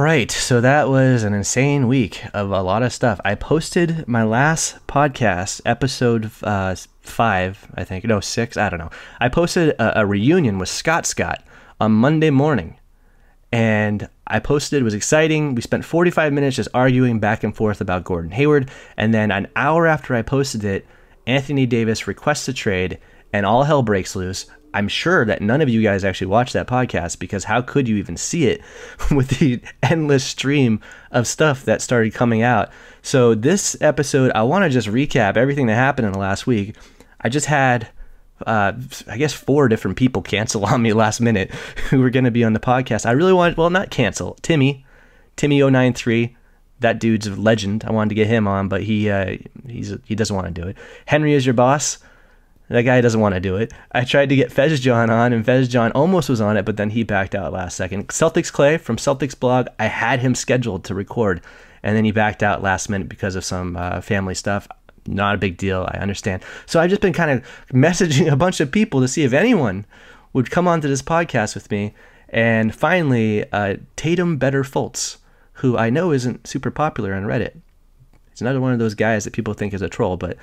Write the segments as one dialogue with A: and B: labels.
A: right, so that was an insane week of a lot of stuff. I posted my last podcast, episode 5, I think. No, 6, I don't know. I posted a reunion with Scott on Monday morning. And I posted, it was exciting. We spent 45 minutes just arguing back and forth about Gordon Hayward. And then an hour after I posted it, Anthony Davis requests a trade and all hell breaks loose. I'm sure that none of you guys actually watched that podcast, because how could you even see it with the endless stream of stuff that started coming out? So this episode, I want to just recap everything that happened in the last week. I just had, I guess, 4 different people cancel on me last minute who were going to be on the podcast. I really wanted, well, not cancel, Timmy 093. That dude's a legend. I wanted to get him on, but he doesn't want to do it. Henry is your boss. That guy doesn't want to do it. I tried to get Fez John on, and Fez John almost was on it, but then he backed out last second. Celtics Clay from Celtics Blog, I had him scheduled to record, and then he backed out last minute because of some family stuff. Not a big deal, I understand. So I've just been kind of messaging a bunch of people to see if anyone would come onto this podcast with me. And finally, TatumBetterFultz, who I know isn't super popular on Reddit. He's another one of those guys that people think is a troll, but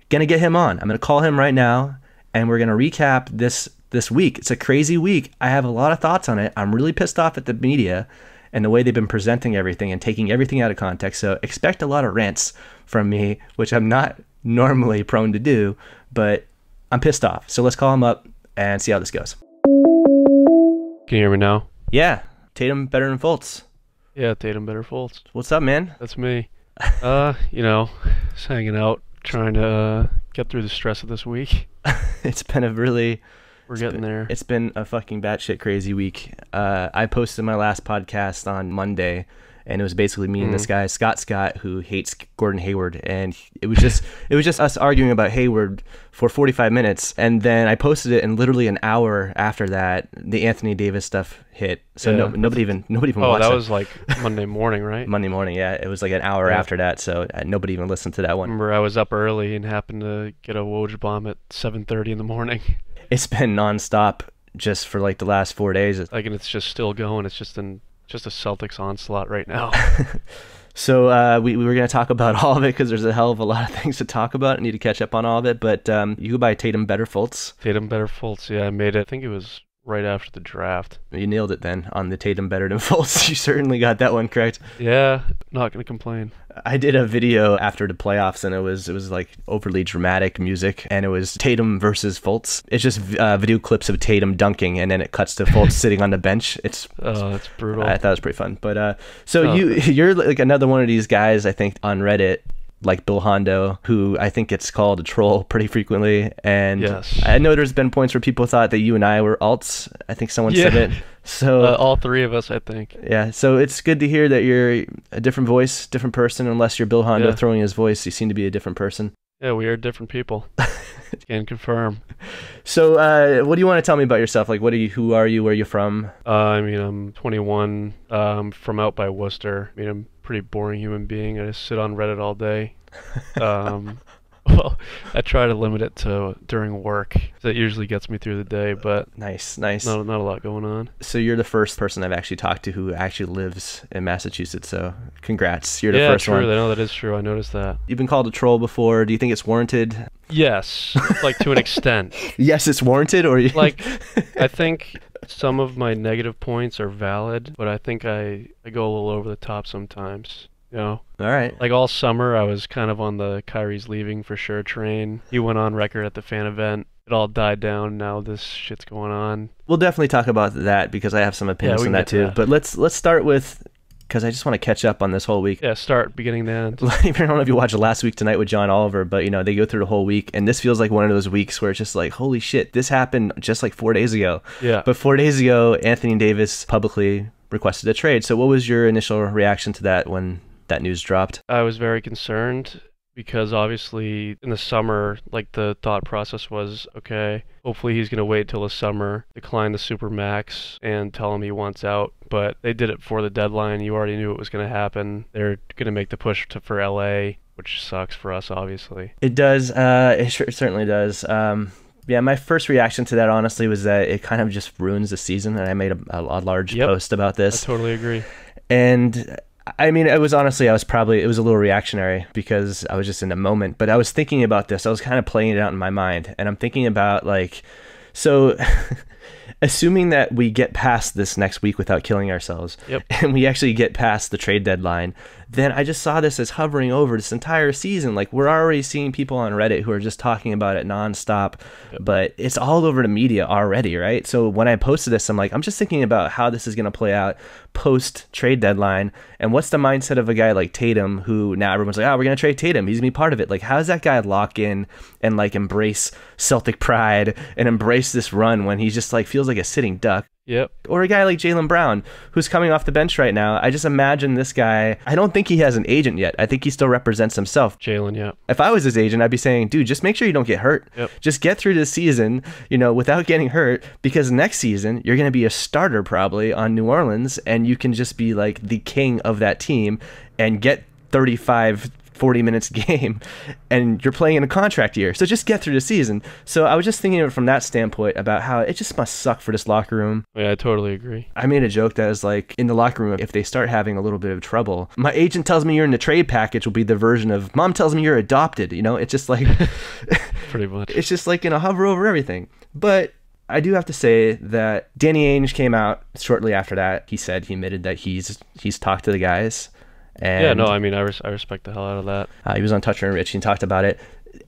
A: gonna get him on. I'm gonna call him right now, and we're gonna recap this week. It's a crazy week. I have a lot of thoughts on it. I'm really pissed off at the media and the way they've been presenting everything and taking everything out of context. So expect a lot of rants from me, which I'm not normally prone to do, but I'm pissed off. So let's call him up and see how this goes.
B: Can you hear me now?
A: Yeah, Tatum better than Fultz.
B: Yeah, Tatum BetterFultz.
A: What's up, man?
B: That's me. Just hanging out, trying to get through the stress of this week.
A: It's been a really...
B: We're getting there.
A: It's been a fucking batshit crazy week. I posted my last podcast on Monday, and it was basically me and this guy, Scott, who hates Gordon Hayward. And it was just us arguing about Hayward for 45 minutes. And then I posted it, and literally an hour after that, the Anthony Davis stuff hit. So
B: yeah,
A: nobody even watched it.
B: Oh, that was like Monday morning, right?
A: Monday morning, yeah. It was like an hour after that, so nobody even listened to that one.
B: Remember, I was up early and happened to get a Woj bomb at 7:30 in the morning.
A: It's been nonstop just for like the last 4 days.
B: Like, and it's just still going. It's just a Celtics onslaught right now.
A: So we were going to talk about all of it because there's a hell of a lot of things to talk about. I need to catch up on all of it. But you go by TatumBetterFultz.
B: TatumBetterFultz, yeah, I made it. I think it was right after the draft.
A: You nailed it then on the Tatum better than Fultz. You certainly got that one correct.
B: Yeah, not going to complain.
A: I did a video after the playoffs, and it was like overly dramatic music, and it was Tatum versus Fultz. It's just video clips of Tatum dunking, and then it cuts to Fultz sitting on the bench. It's
B: that's brutal.
A: I thought it was pretty fun. But you're like another one of these guys, I think, on Reddit, like Bill Hondo, who I think gets called a troll pretty frequently. And
B: yes.
A: I know there's been points where people thought that you and I were alts. I think someone said it. So
B: all 3 of us, I think.
A: Yeah, so it's good to hear that you're a different voice, different person. Unless you're Bill Hondo throwing his voice, you seem to be a different person.
B: Yeah, we are different people. Can confirm.
A: So what do you want to tell me about yourself? Like, who are you? Where are you from?
B: I'm 21, from out by Worcester. I'm a pretty boring human being. I just sit on Reddit all day. Well, I try to limit it to during work. That usually gets me through the day, but
A: nice.
B: Not a lot going on.
A: So you're the first person I've actually talked to who actually lives in Massachusetts, so congrats. You're the first one.
B: Yeah, true. I know that is true. I noticed that.
A: You've been called a troll before. Do you think it's warranted?
B: Yes, like to an extent.
A: Yes, it's warranted, or
B: like I think some of my negative points are valid, but I think I go a little over the top sometimes. You know?
A: All right.
B: Like all summer, I was kind of on the Kyrie's leaving for sure train. He went on record at the fan event. It all died down. Now this shit's going on.
A: We'll definitely talk about that because I have some opinions on that too. But let's start with, because I just want to catch up on this whole week.
B: Yeah, start beginning to end.
A: I don't know if you watched Last Week Tonight with John Oliver, but they go through the whole week, and this feels like one of those weeks where it's just like, holy shit, this happened just like 4 days ago.
B: Yeah.
A: But 4 days ago, Anthony Davis publicly requested a trade. So what was your initial reaction to that when that news dropped?
B: I was very concerned because obviously in the summer, like the thought process was, okay, hopefully he's going to wait till the summer, decline the Supermax, and tell him he wants out. But they did it for the deadline. You already knew it was going to happen. They're going to make the push for LA, which sucks for us, obviously.
A: It does. It certainly does. Yeah, my first reaction to that, honestly, was that it kind of just ruins the season, and I made a large post about this.
B: I totally agree.
A: And I mean, it was honestly, it was a little reactionary because I was just in a moment, but I was thinking about this. I was kind of playing it out in my mind, and I'm thinking about like, so assuming that we get past this next week without killing ourselves,
B: Yep.
A: and we actually get past the trade deadline, then I just saw this as hovering over this entire season. Like, we're already seeing people on Reddit who are just talking about it nonstop, but it's all over the media already, right? So when I posted this, I'm like, I'm just thinking about how this is going to play out post trade deadline, and what's the mindset of a guy like Tatum, who now everyone's like, oh, we're going to trade Tatum, he's going to be part of it. Like, how does that guy lock in and like embrace Celtic pride and embrace this run when he's just like feels like a sitting duck?
B: Yep.
A: Or a guy like Jaylen Brown, who's coming off the bench right now. I just imagine this guy, I don't think he has an agent yet. I think he still represents himself.
B: Jaylen, yeah.
A: If I was his agent, I'd be saying, dude, just make sure you don't get hurt.
B: Yep.
A: Just get through this season, you know, without getting hurt, because next season, you're going to be a starter probably on New Orleans, and you can just be like the king of that team and get 35 40 minutes a game, and you're playing in a contract year. So just get through the season. So I was just thinking of it from that standpoint about how it just must suck for this locker room.
B: Yeah, I totally agree.
A: I made a joke that was like, in the locker room, if they start having a little bit of trouble, my agent tells me you're in the trade package will be the version of mom tells me you're adopted. You know, it's just like,
B: pretty much.
A: It's just like, you know, hover over everything. But I do have to say that Danny Ainge came out shortly after that. He admitted that he's talked to the guys. And
B: yeah, no, I mean, I respect the hell out of that.
A: He was on Toucher and Rich and talked about it.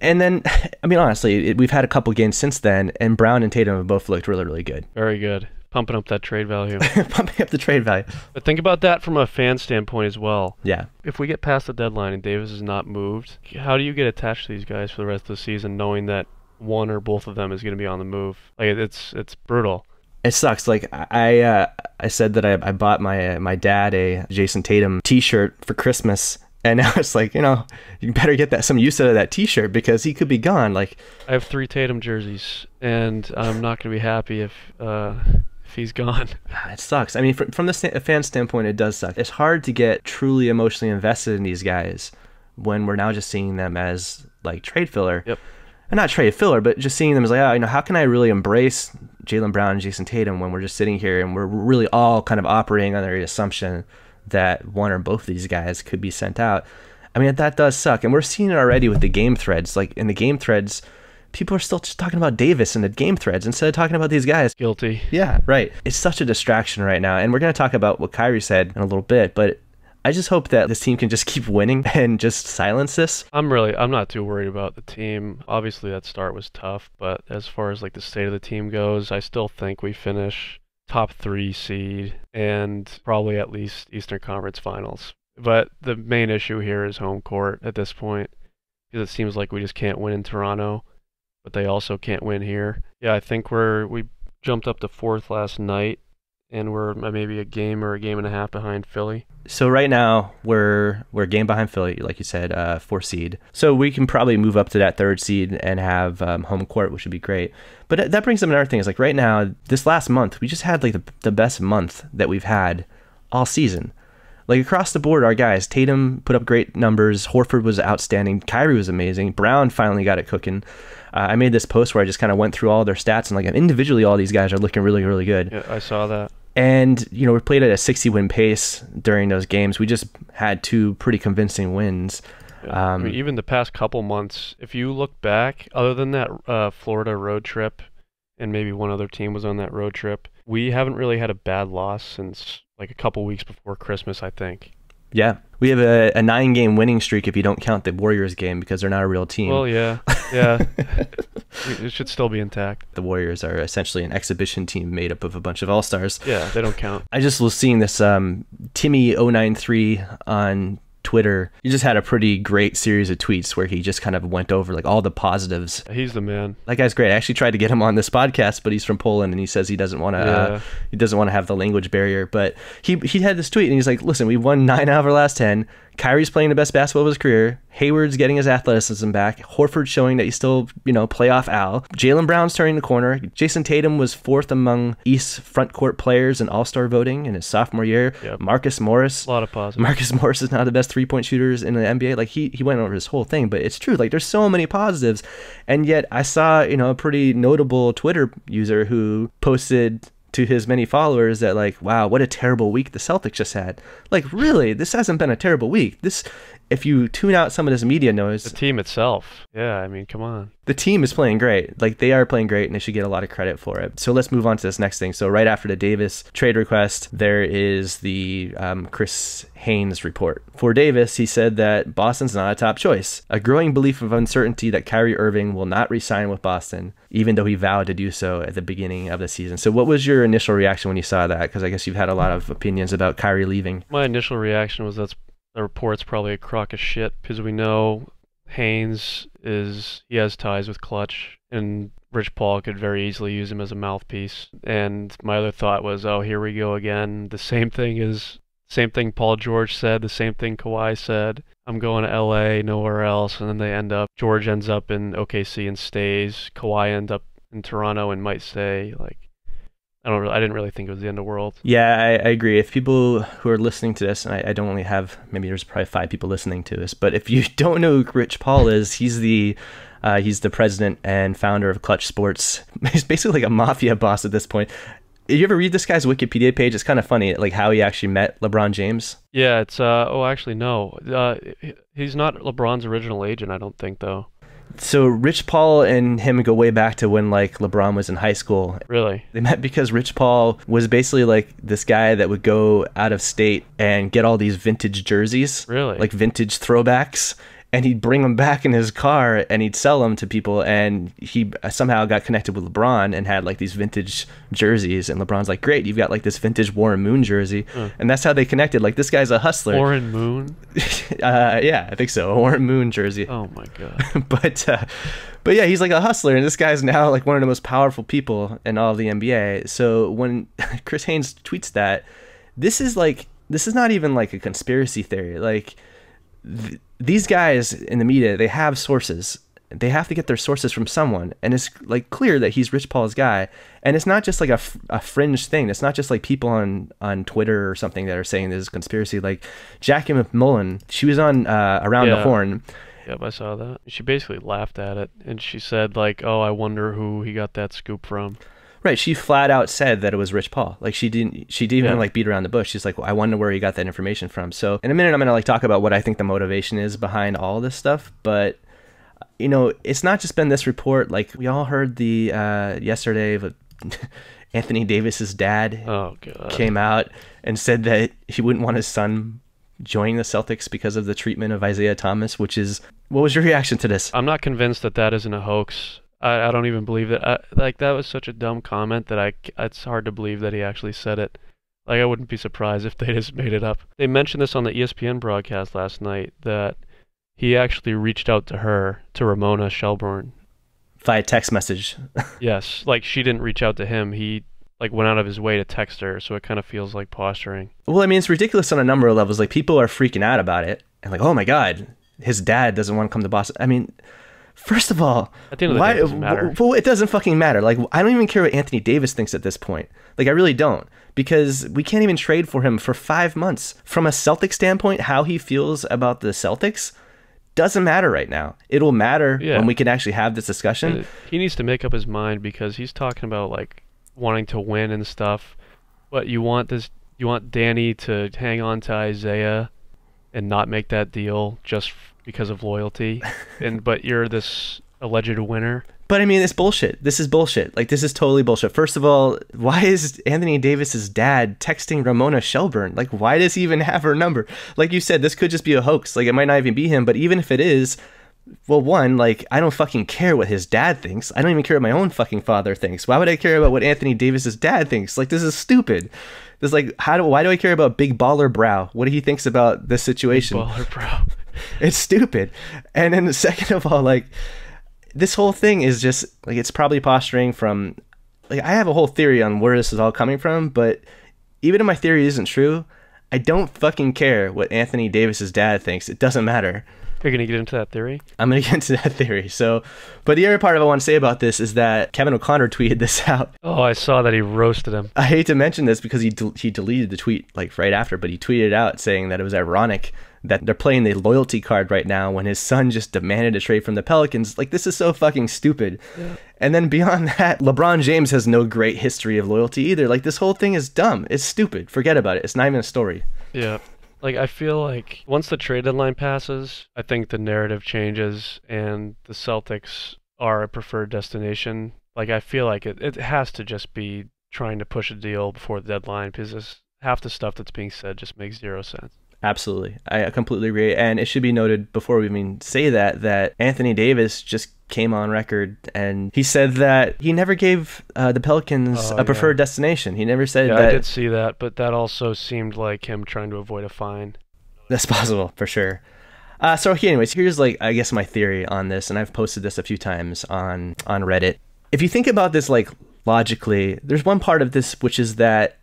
A: And then, I mean, honestly, we've had a couple games since then, and Brown and Tatum have both looked really, really good.
B: Very good. Pumping up that trade value.
A: Pumping up the trade value.
B: But think about that from a fan standpoint as well.
A: Yeah.
B: If we get past the deadline and Davis is not moved, how do you get attached to these guys for the rest of the season knowing that one or both of them is going to be on the move? Like, it's brutal.
A: It sucks. Like, I said that I bought my dad a Jason Tatum t-shirt for Christmas, and now it's like, you know, you better get some use out of that t-shirt because he could be gone. Like,
B: I have 3 Tatum jerseys, and I'm not going to be happy if he's gone.
A: It sucks. I mean, from the fan standpoint, it does suck. It's hard to get truly emotionally invested in these guys when we're now just seeing them as like trade filler.
B: Yep.
A: And not trade filler, but just seeing them as like, oh, you know, how can I really embrace Jaylen Brown and Jason Tatum when we're just sitting here and we're really all kind of operating on the assumption that one or both of these guys could be sent out. I mean, that does suck. And we're seeing it already with the game threads. Like, in the game threads, people are still just talking about Davis in the game threads instead of talking about these guys.
B: Guilty.
A: Yeah, right. It's such a distraction right now. And we're going to talk about what Kyrie said in a little bit, but I just hope that this team can just keep winning and just silence this.
B: I'm not too worried about the team. Obviously that start was tough, but as far as like the state of the team goes, I still think we finish top 3 seed and probably at least Eastern Conference Finals. But the main issue here is home court at this point, because it seems like we just can't win in Toronto, but they also can't win here. Yeah, I think we jumped up to 4th last night, and we're maybe a game or a game and a half behind Philly.
A: So right now we're a game behind Philly, like you said, 4th seed. So we can probably move up to that 3rd seed and have home court, which would be great. But that brings up another thing. Is like right now, this last month, we just had like the best month that we've had all season. Like across the board, our guys, Tatum put up great numbers. Horford was outstanding. Kyrie was amazing. Brown finally got it cooking. I made this post where I just kind of went through all their stats, and like individually, all these guys are looking really, really good.
B: Yeah, I saw that.
A: And, you know, we played at a 60-win pace during those games. We just had 2 pretty convincing wins.
B: Yeah. I mean, even the past couple months, if you look back, other than that Florida road trip, and maybe one other team was on that road trip, we haven't really had a bad loss since like a couple weeks before Christmas, I think.
A: Yeah. We have a 9-game winning streak if you don't count the Warriors game because they're not a real team.
B: Well, yeah. Yeah. It should still be intact.
A: The Warriors are essentially an exhibition team made up of a bunch of all-stars.
B: Yeah, they don't count.
A: I just was seeing this Timmy093 on Twitter. He just had a pretty great series of tweets where he just kind of went over like all the positives.
B: He's the man.
A: That guy's great. I actually tried to get him on this podcast, but he's from Poland and he says he doesn't want to have the language barrier. But he had this tweet and he's like, listen, we've won 9 out of our last 10. Kyrie's playing the best basketball of his career. Hayward's getting his athleticism back. Horford's showing that he's still, playoff Al. Jaylen Brown's turning the corner. Jason Tatum was 4th among East front court players in All-Star voting in his sophomore year.
B: Yep.
A: Marcus Morris.
B: A lot of positives.
A: Marcus Morris is now the best 3-point shooters in the NBA. Like he went over his whole thing, but it's true. Like there's so many positives. And yet I saw, a pretty notable Twitter user who posted to his many followers that like, wow, what a terrible week the Celtics just had. Like, really, this hasn't been a terrible week. This, if you tune out some of this media noise,
B: The team itself. Yeah, I mean, come on.
A: the team is playing great. Like, they are playing great, and they should get a lot of credit for it. So let's move on to this next thing. So right after the Davis trade request, there is the Chris Haynes report. For Davis, he said that Boston's not a top choice. A growing belief of uncertainty that Kyrie Irving will not re-sign with Boston, even though he vowed to do so at the beginning of the season. So what was your initial reaction when you saw that? Because I guess you've had a lot of opinions about Kyrie leaving.
B: My initial reaction was the report's probably a crock of shit, because we know Haynes he has ties with Clutch, and Rich Paul could very easily use him as a mouthpiece. And my other thought was, oh, here we go again. The same thing Paul George said, the same thing Kawhi said. I'm going to LA, nowhere else. And then George ends up in OKC and stays. Kawhi ends up in Toronto and might stay. Like, I didn't really think it was the end of the world. Yeah,
A: I agree. If people who are listening to this, and I don't only have, maybe there's probably 5 people listening to this, but if you don't know who Rich Paul is, he's the president and founder of Clutch Sports. He's basically like a mafia boss at this point. Did you ever read this guy's Wikipedia page? It's kind of funny, like how he actually met LeBron James.
B: Yeah, it's actually no. He's not LeBron's original agent, I don't think, though.
A: So Rich Paul and him go way back to when like LeBron was in high school.
B: Really?
A: They met because Rich Paul was basically like this guy that would go out of state and get all these vintage jerseys.
B: Really?
A: Like vintage throwbacks. And he'd bring them back in his car and he'd sell them to people. And he somehow got connected with LeBron and had like these vintage jerseys. And LeBron's like, great, you've got like this vintage Warren Moon jersey. And that's how they connected. Like, this guy's a hustler.
B: Warren Moon?
A: Yeah, I think so. A Warren Moon jersey.
B: Oh my God.
A: But yeah, he's like a hustler. And this guy's now like one of the most powerful people in all of the NBA. So when Chris Haynes tweets that, this is not even like a conspiracy theory. Like, these guys in the media, they have sources. They have to get their sources from someone, and it's like clear that he's Rich Paul's guy. And it's not just like a fringe thing. It's not just like people on Twitter or something that are saying this is conspiracy. Like Jackie McMullen, she was on Around the Horn.
B: Yep, I saw that. She basically laughed at it, and she said like, "Oh, I wonder who he got that scoop from."
A: Right, she flat out said that it was Rich Paul. Like, she didn't even like beat around the bush. She's like, well, I wonder where he got that information from. So in a minute, I'm gonna like talk about what I think the motivation is behind all this stuff. But you know, it's not just been this report. Like, we all heard the yesterday, but Anthony Davis's dad came out and said that he wouldn't want his son joining the Celtics because of the treatment of Isaiah Thomas. What was your reaction to this?
B: I'm not convinced that isn't a hoax. I don't even believe that. Like, that was such a dumb comment that it's hard to believe that he actually said it. Like, I wouldn't be surprised if they just made it up. They mentioned this on the ESPN broadcast last night, that he actually reached out to her, to Ramona Shelburne.
A: Via text message.
B: Yes. Like, she didn't reach out to him. He like went out of his way to text her, so it kind of feels like posturing.
A: Well, I mean, it's ridiculous on a number of levels. Like, people are freaking out about it. And like, oh my God, his dad doesn't want to come to Boston. I mean, first of all,
B: at the end of the day, it doesn't matter.
A: Well, it doesn't fucking matter. Like, I don't even care what Anthony Davis thinks at this point. Like, I really don't. Because we can't even trade for him for 5 months. From a Celtic standpoint, how he feels about the Celtics doesn't matter right now. It'll matter when we can actually have this discussion.
B: He needs to make up his mind, because he's talking about like wanting to win and stuff. But you want Danny to hang on to Isaiah and not make that deal just because of loyalty, but you're this alleged winner.
A: But I mean, it's bullshit. This is bullshit. Like, this is totally bullshit. First of all, why is Anthony Davis's dad texting Ramona Shelburne? Like, why does he even have her number? Like you said, this could just be a hoax. Like, it might not even be him. But even if it is, well, one, like, I don't fucking care what his dad thinks. I don't even care what my own fucking father thinks. Why would I care about what Anthony Davis's dad thinks? Like, this is stupid. This is like, why do I care about Big Baller Brow? What he thinks about this situation?
B: Big Baller Brow.
A: It's stupid. And then second of all, like, this whole thing is just like, it's probably posturing from, like, I have a whole theory on where this is all coming from, but even if my theory isn't true, I don't fucking care what Anthony Davis's dad thinks. It doesn't matter.
B: You're going to get into that theory?
A: I'm going to get into that theory. So, but the other part I want to say about this is that Kevin O'Connor tweeted this out.
B: Oh, I saw that he roasted him.
A: I hate to mention this because he deleted the tweet like right after, but he tweeted it out saying that it was ironic that they're playing the loyalty card right now when his son just demanded a trade from the Pelicans. Like, this is so fucking stupid. Yeah. And then beyond that, LeBron James has no great history of loyalty either. Like, this whole thing is dumb. It's stupid. Forget about it. It's not even a story.
B: Yeah. Like, I feel like once the trade deadline passes, I think the narrative changes and the Celtics are a preferred destination. Like, I feel like it has to just be trying to push a deal before the deadline because half the stuff that's being said just makes zero sense.
A: Absolutely. I completely agree. And it should be noted before we even say that Anthony Davis just came on record and he said that he never gave the Pelicans a preferred destination. He never said that.
B: I did see that, but that also seemed like him trying to avoid a fine.
A: That's possible, for sure. So anyways, here's like, I guess my theory on this, and I've posted this a few times on Reddit. If you think about this like logically, there's one part of this which is that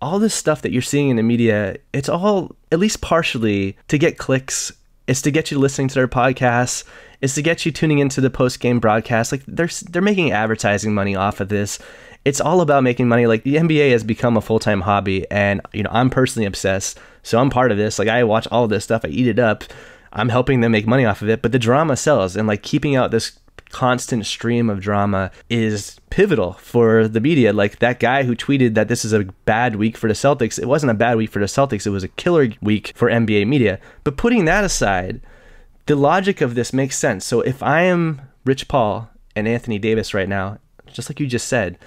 A: all this stuff that you're seeing in the media, it's all at least partially to get clicks. It's to get you listening to their podcasts. It's to get you tuning into the post-game broadcast. Like they're making advertising money off of this. It's all about making money. Like the NBA has become a full-time hobby, and I'm personally obsessed. So I'm part of this. Like I watch all of this stuff. I eat it up. I'm helping them make money off of it. But the drama sells, and like keeping out this constant stream of drama is pivotal for the media. Like that guy who tweeted that this is a bad week for the Celtics, it wasn't a bad week for the Celtics, it was a killer week for NBA media. But putting that aside, the logic of this makes sense. So if I am Rich Paul and Anthony Davis right now, just like you just said,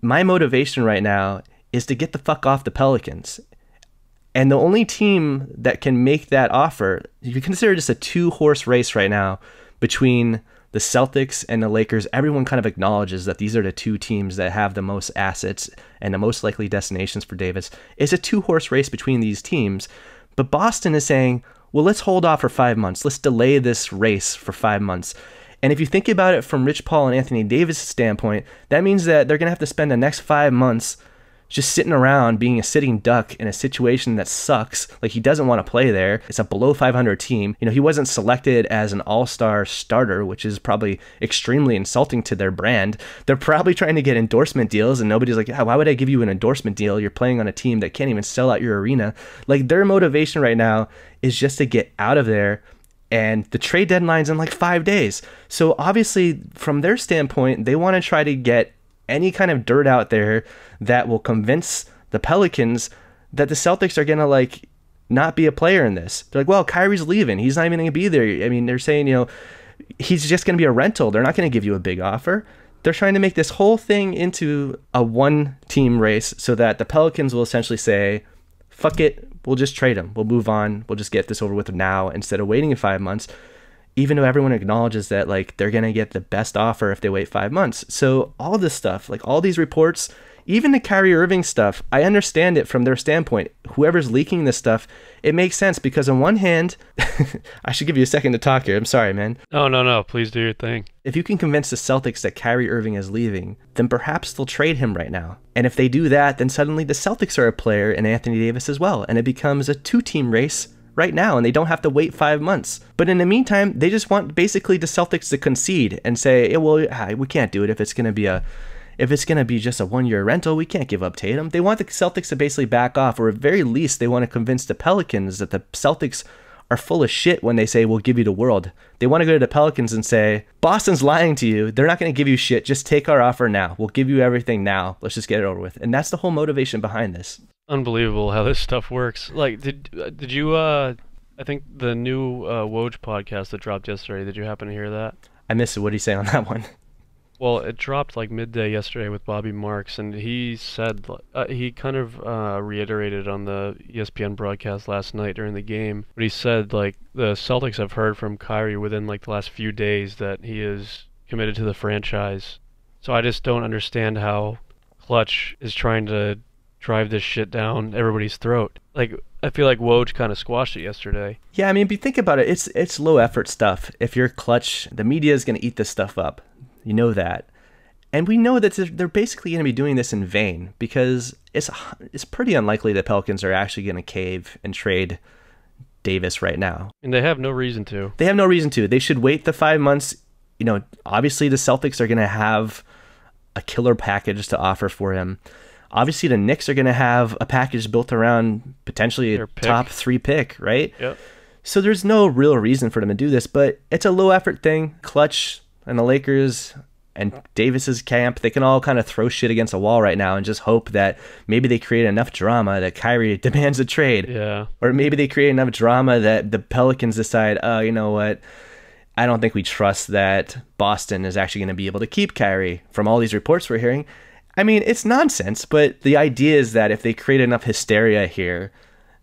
A: my motivation right now is to get the fuck off the Pelicans. And the only team that can make that offer, you consider just a 2-horse race right now between the Celtics and the Lakers. Everyone kind of acknowledges that these are the two teams that have the most assets and the most likely destinations for Davis. It's a 2-horse race between these teams. But Boston is saying, well, let's hold off for 5 months. Let's delay this race for 5 months. And if you think about it from Rich Paul and Anthony Davis' standpoint, that means that they're going to have to spend the next 5 months just sitting around being a sitting duck in a situation that sucks. Like he doesn't want to play there. It's a below 500 team. He wasn't selected as an all-star starter, which is probably extremely insulting to their brand. They're probably trying to get endorsement deals, and nobody's like, why would I give you an endorsement deal? You're playing on a team that can't even sell out your arena. Like their motivation right now is just to get out of there. And the trade deadline's in like 5 days. So obviously from their standpoint, they want to try to get any kind of dirt out there that will convince the Pelicans that the Celtics are going to like not be a player in this. They're like, well, Kyrie's leaving. He's not even going to be there. I mean, they're saying, he's just going to be a rental. They're not going to give you a big offer. They're trying to make this whole thing into a one-team race so that the Pelicans will essentially say, fuck it, we'll just trade him. We'll move on. We'll just get this over with now instead of waiting 5 months. Even though everyone acknowledges that like they're going to get the best offer if they wait 5 months. So all this stuff, like all these reports, even the Kyrie Irving stuff, I understand it from their standpoint. Whoever's leaking this stuff, it makes sense because on one hand, I should give you a second to talk here. I'm sorry, man.
B: No. Please do your thing.
A: If you can convince the Celtics that Kyrie Irving is leaving, then perhaps they'll trade him right now. And if they do that, then suddenly the Celtics are a player and Anthony Davis as well. And it becomes a 2-team race right now, and they don't have to wait 5 months. But in the meantime, they just want basically the Celtics to concede and say, well, we can't do it if it's going to be just a 1-year rental. We can't give up Tatum. They want the Celtics to basically back off, or at very least, they want to convince the Pelicans that the Celtics are full of shit when they say, we'll give you the world. They want to go to the Pelicans and say, Boston's lying to you. They're not going to give you shit. Just take our offer now. We'll give you everything now. Let's just get it over with. And that's the whole motivation behind this.
B: Unbelievable how this stuff works. Like, did you, I think the new Woj podcast that dropped yesterday, did you happen to hear that?
A: I missed it. What did he say on that one?
B: Well, it dropped like midday yesterday with Bobby Marks, and he said, he kind of reiterated on the ESPN broadcast last night during the game, but he said, like, the Celtics have heard from Kyrie within, like, the last few days that he is committed to the franchise. So I just don't understand how Clutch is trying to drive this shit down everybody's throat. Like, I feel like Woj kind of squashed it yesterday.
A: Yeah, I mean, if you think about it, it's low effort stuff. If you're Clutch, the media is going to eat this stuff up. You know that. And we know that they're basically going to be doing this in vain because it's pretty unlikely the Pelicans are actually going to cave and trade Davis right now.
B: And they have no reason to.
A: They have no reason to. They should wait the 5 months. You know, obviously the Celtics are going to have a killer package to offer for him. Obviously the Knicks are going to have a package built around potentially a top 3 pick, right?
B: Yep.
A: So there's no real reason for them to do this, but it's a low effort thing. Clutch and the Lakers and Davis's camp, they can all kind of throw shit against a wall right now and just hope that maybe they create enough drama that Kyrie demands a trade.
B: Yeah.
A: Or maybe they create enough drama that the Pelicans decide, oh, you know what? I don't think we trust that Boston is actually going to be able to keep Kyrie from all these reports we're hearing. I mean, it's nonsense, but the idea is that if they create enough hysteria here,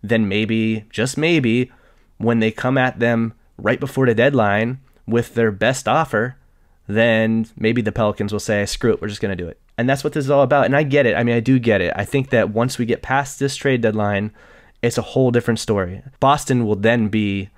A: then maybe, just maybe, when they come at them right before the deadline with their best offer, then maybe the Pelicans will say, screw it, we're just going to do it. And that's what this is all about. And I get it. I mean, I do get it. I think that once we get past this trade deadline, it's a whole different story. Boston will then be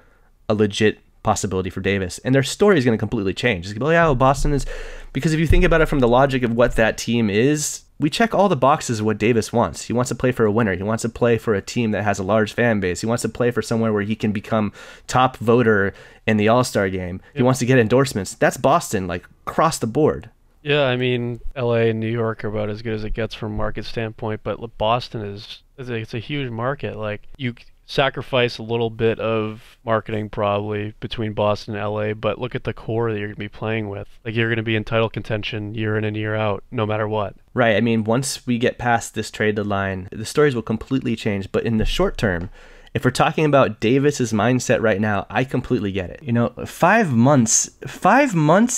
A: a legit possibility for Davis. And their story is going to completely change. It's going to be, oh, yeah, well, Boston is... Because if you think about it from the logic of what that team is, we check all the boxes of what Davis wants. He wants to play for a winner. He wants to play for a team that has a large fan base. He wants to play for somewhere where he can become top voter in the All-Star game. Yep. He wants to get endorsements. That's Boston, like, across the board.
B: Yeah, I mean, LA and New York are about as good as it gets from a market standpoint, but Boston it's a huge market. Like, you sacrifice a little bit of marketing probably between Boston and LA, but look at the core that you're going to be playing with. Like, you're going to be in title contention year in and year out, no matter what.
A: Right. I mean, once we get past this trade deadline, the stories will completely change. But in the short term, if we're talking about Davis's mindset right now, I completely get it. You know, 5 months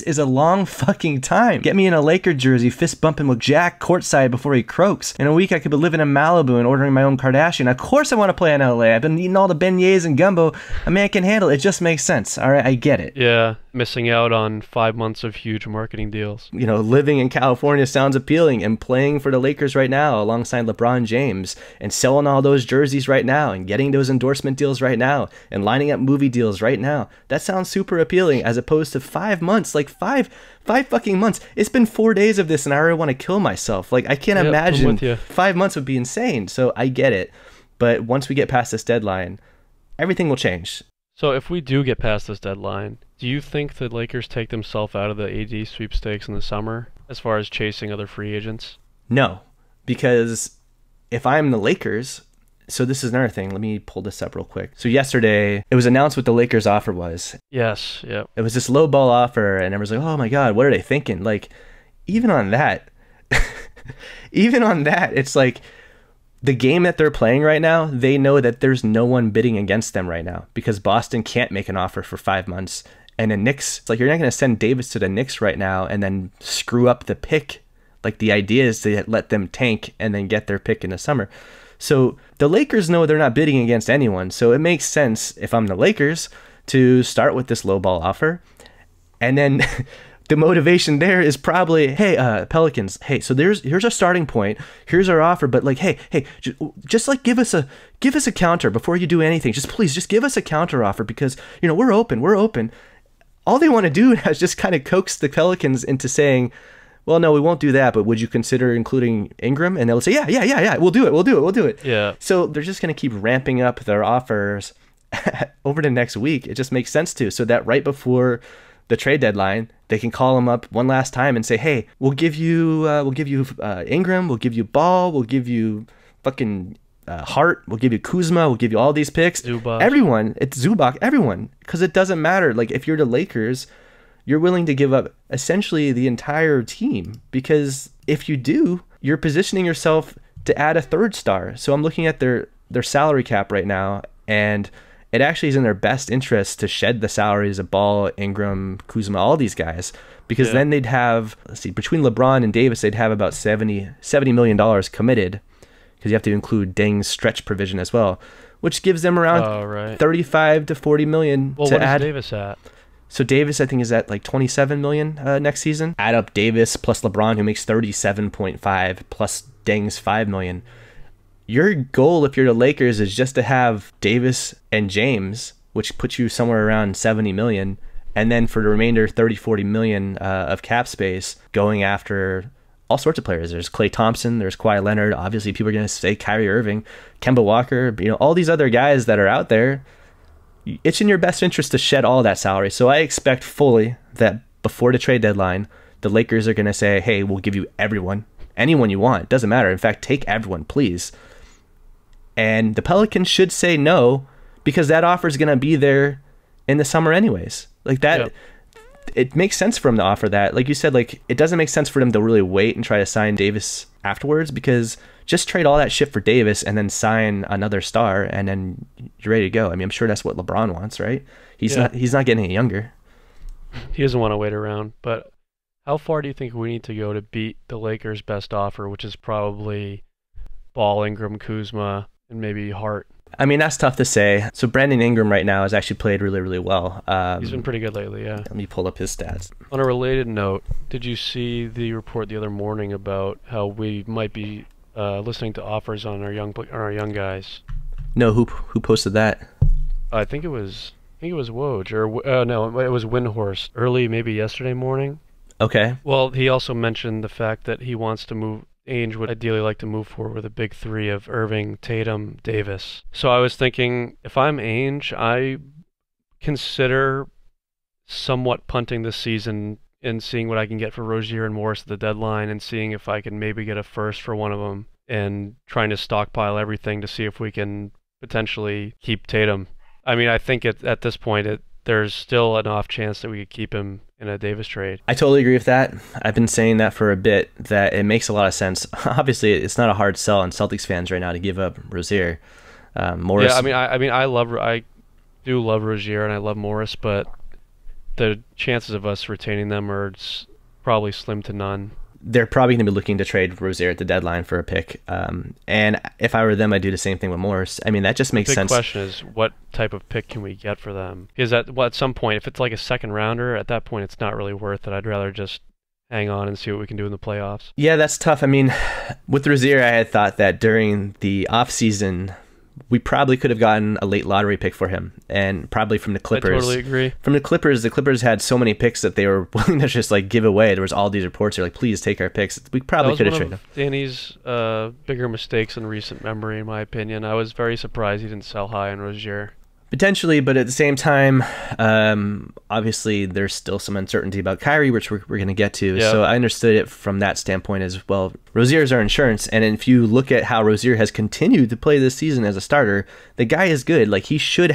A: is a long fucking time. Get me in a Laker jersey, fist bumping with Jack courtside before he croaks. In a week, I could be living in Malibu and ordering my own Kardashian. Of course I want to play in LA. I've been eating all the beignets and gumbo a man can handle. It just makes sense. All right, I get it.
B: Yeah, missing out on 5 months of huge marketing deals.
A: You know, living in California sounds appealing, and playing for the Lakers right now alongside LeBron James and selling all those jerseys right now and getting those endorsement deals right now and lining up movie deals right now. That sounds super appealing, as opposed to 5 months. Like five fucking months. It's been 4 days of this and I already want to kill myself. Like, I can't imagine. 5 months would be insane. So I get it. But once we get past this deadline, everything will change.
B: So if we do get past this deadline, do you think the Lakers take themselves out of the AD sweepstakes in the summer as far as chasing other free agents?
A: No, because if I'm the Lakers, so this is another thing. Let me pull this up real quick. So yesterday, it was announced what the Lakers' offer was.
B: Yes, yep.
A: It was this lowball offer, and everyone's like, oh my God, what are they thinking? Like, even on that, it's like, the game that they're playing right now, they know that there's no one bidding against them right now because Boston can't make an offer for 5 months. And the Knicks, it's like, you're not going to send Davis to the Knicks right now and then screw up the pick. Like, the idea is to let them tank and then get their pick in the summer. So the Lakers know they're not bidding against anyone. So it makes sense, if I'm the Lakers, to start with this lowball offer. And then the motivation there is probably, hey, Pelicans, hey, so here's our starting point, here's our offer, but like, hey, just like give us a counter before you do anything. Please give us a counter offer because, you know, we're open. All they want to do is just kind of coax the Pelicans into saying, well, no, we won't do that, but would you consider including Ingram? And they'll say, yeah, we'll do it.
B: Yeah.
A: So they're just going to keep ramping up their offers over the next week. It just makes sense to, so that right before the trade deadline, they can call him up one last time and say, hey, we'll give you Ingram, we'll give you Ball, we'll give you fucking Hart, we'll give you Kuzma, we'll give you all these picks.
B: Zubac.
A: Everyone, it's Zubac, everyone. Because it doesn't matter. Like, if you're the Lakers, you're willing to give up essentially the entire team. Because if you do, you're positioning yourself to add a third star. So I'm looking at their salary cap right now, and it actually is in their best interest to shed the salaries of Ball, Ingram, Kuzma, all these guys, because then they'd have, between LeBron and Davis, they'd have about $70 million committed, because you have to include Deng's stretch provision as well, which gives them around 35 to 40 million
B: to
A: add.
B: What is Davis at?
A: So Davis, I think, is at like 27 million next season. Add up Davis plus LeBron, who makes 37.5, plus Deng's 5 million. Your goal, if you're the Lakers, is just to have Davis and James, which puts you somewhere around 70 million. And then for the remainder, 30, 40 million of cap space, going after all sorts of players. There's Klay Thompson, there's Kawhi Leonard. Obviously, people are going to say Kyrie Irving, Kemba Walker, you know, all these other guys that are out there. it's in your best interest to shed all that salary. So I expect fully that before the trade deadline, the Lakers are going to say, hey, we'll give you anyone you want. It doesn't matter. In fact, take everyone, please. And the Pelicans should say no, because that offer is going to be there in the summer anyways. Like that, yep. It makes sense for them to offer that. Like you said, like it doesn't make sense for them to really wait and try to sign Davis afterwards, because just trade all that shit for Davis and then sign another star and then you're ready to go. I mean, I'm sure that's what LeBron wants, right? He's not getting any younger.
B: He doesn't want to wait around. But how far do you think we need to go to beat the Lakers' best offer, which is probably Ball, Ingram, Kuzma, and maybe Hart?
A: I mean, that's tough to say. So Brandon Ingram right now has actually played really, really well.
B: He's been pretty good lately, yeah.
A: Let me pull up his stats.
B: On a related note, did you see the report the other morning about how we might be listening to offers on our young guys?
A: No, who posted that?
B: I think it was Woj, or no, it was Windhorst. Early, maybe yesterday morning.
A: Okay.
B: Well, he also mentioned the fact that he wants to move. Ainge would ideally like to move forward with a big three of Irving, Tatum, Davis. So I was thinking, if I'm Ainge, I consider somewhat punting this season and seeing what I can get for Rozier and Morris at the deadline, and seeing if I can maybe get a first for one of them, and trying to stockpile everything to see if we can potentially keep Tatum. I mean, I think at this point, there's still an off chance that we could keep him in a Davis trade.
A: I totally agree with that. I've been saying that for a bit, that it makes a lot of sense. Obviously, it's not a hard sell on Celtics fans right now to give up Rozier. Morris. Yeah,
B: I do love Rozier and I love Morris, but the chances of us retaining them are probably slim to none.
A: They're probably going to be looking to trade Rozier at the deadline for a pick. And if I were them, I'd do the same thing with Morris. I mean, that just makes sense.
B: The big question is, what type of pick can we get for them? Because at some point, if it's like a second rounder, at that point, it's not really worth it. I'd rather just hang on and see what we can do in the playoffs.
A: Yeah, that's tough. I mean, with Rozier, I had thought that during the offseason, we probably could have gotten a late lottery pick for him, and probably from the Clippers.
B: I totally agree.
A: From the Clippers had so many picks that they were willing to just like give away. There was all these reports. They're like, please take our picks. We probably could have traded him.
B: Danny's bigger mistakes in recent memory, in my opinion. I was very surprised he didn't sell high on Rozier. Potentially,
A: but at the same time, obviously there's still some uncertainty about Kyrie, which we're going to get to. Yep. So I understood it from that standpoint as well. Rozier's our insurance, and if you look at how Rozier has continued to play this season as a starter, the guy is good. Like he should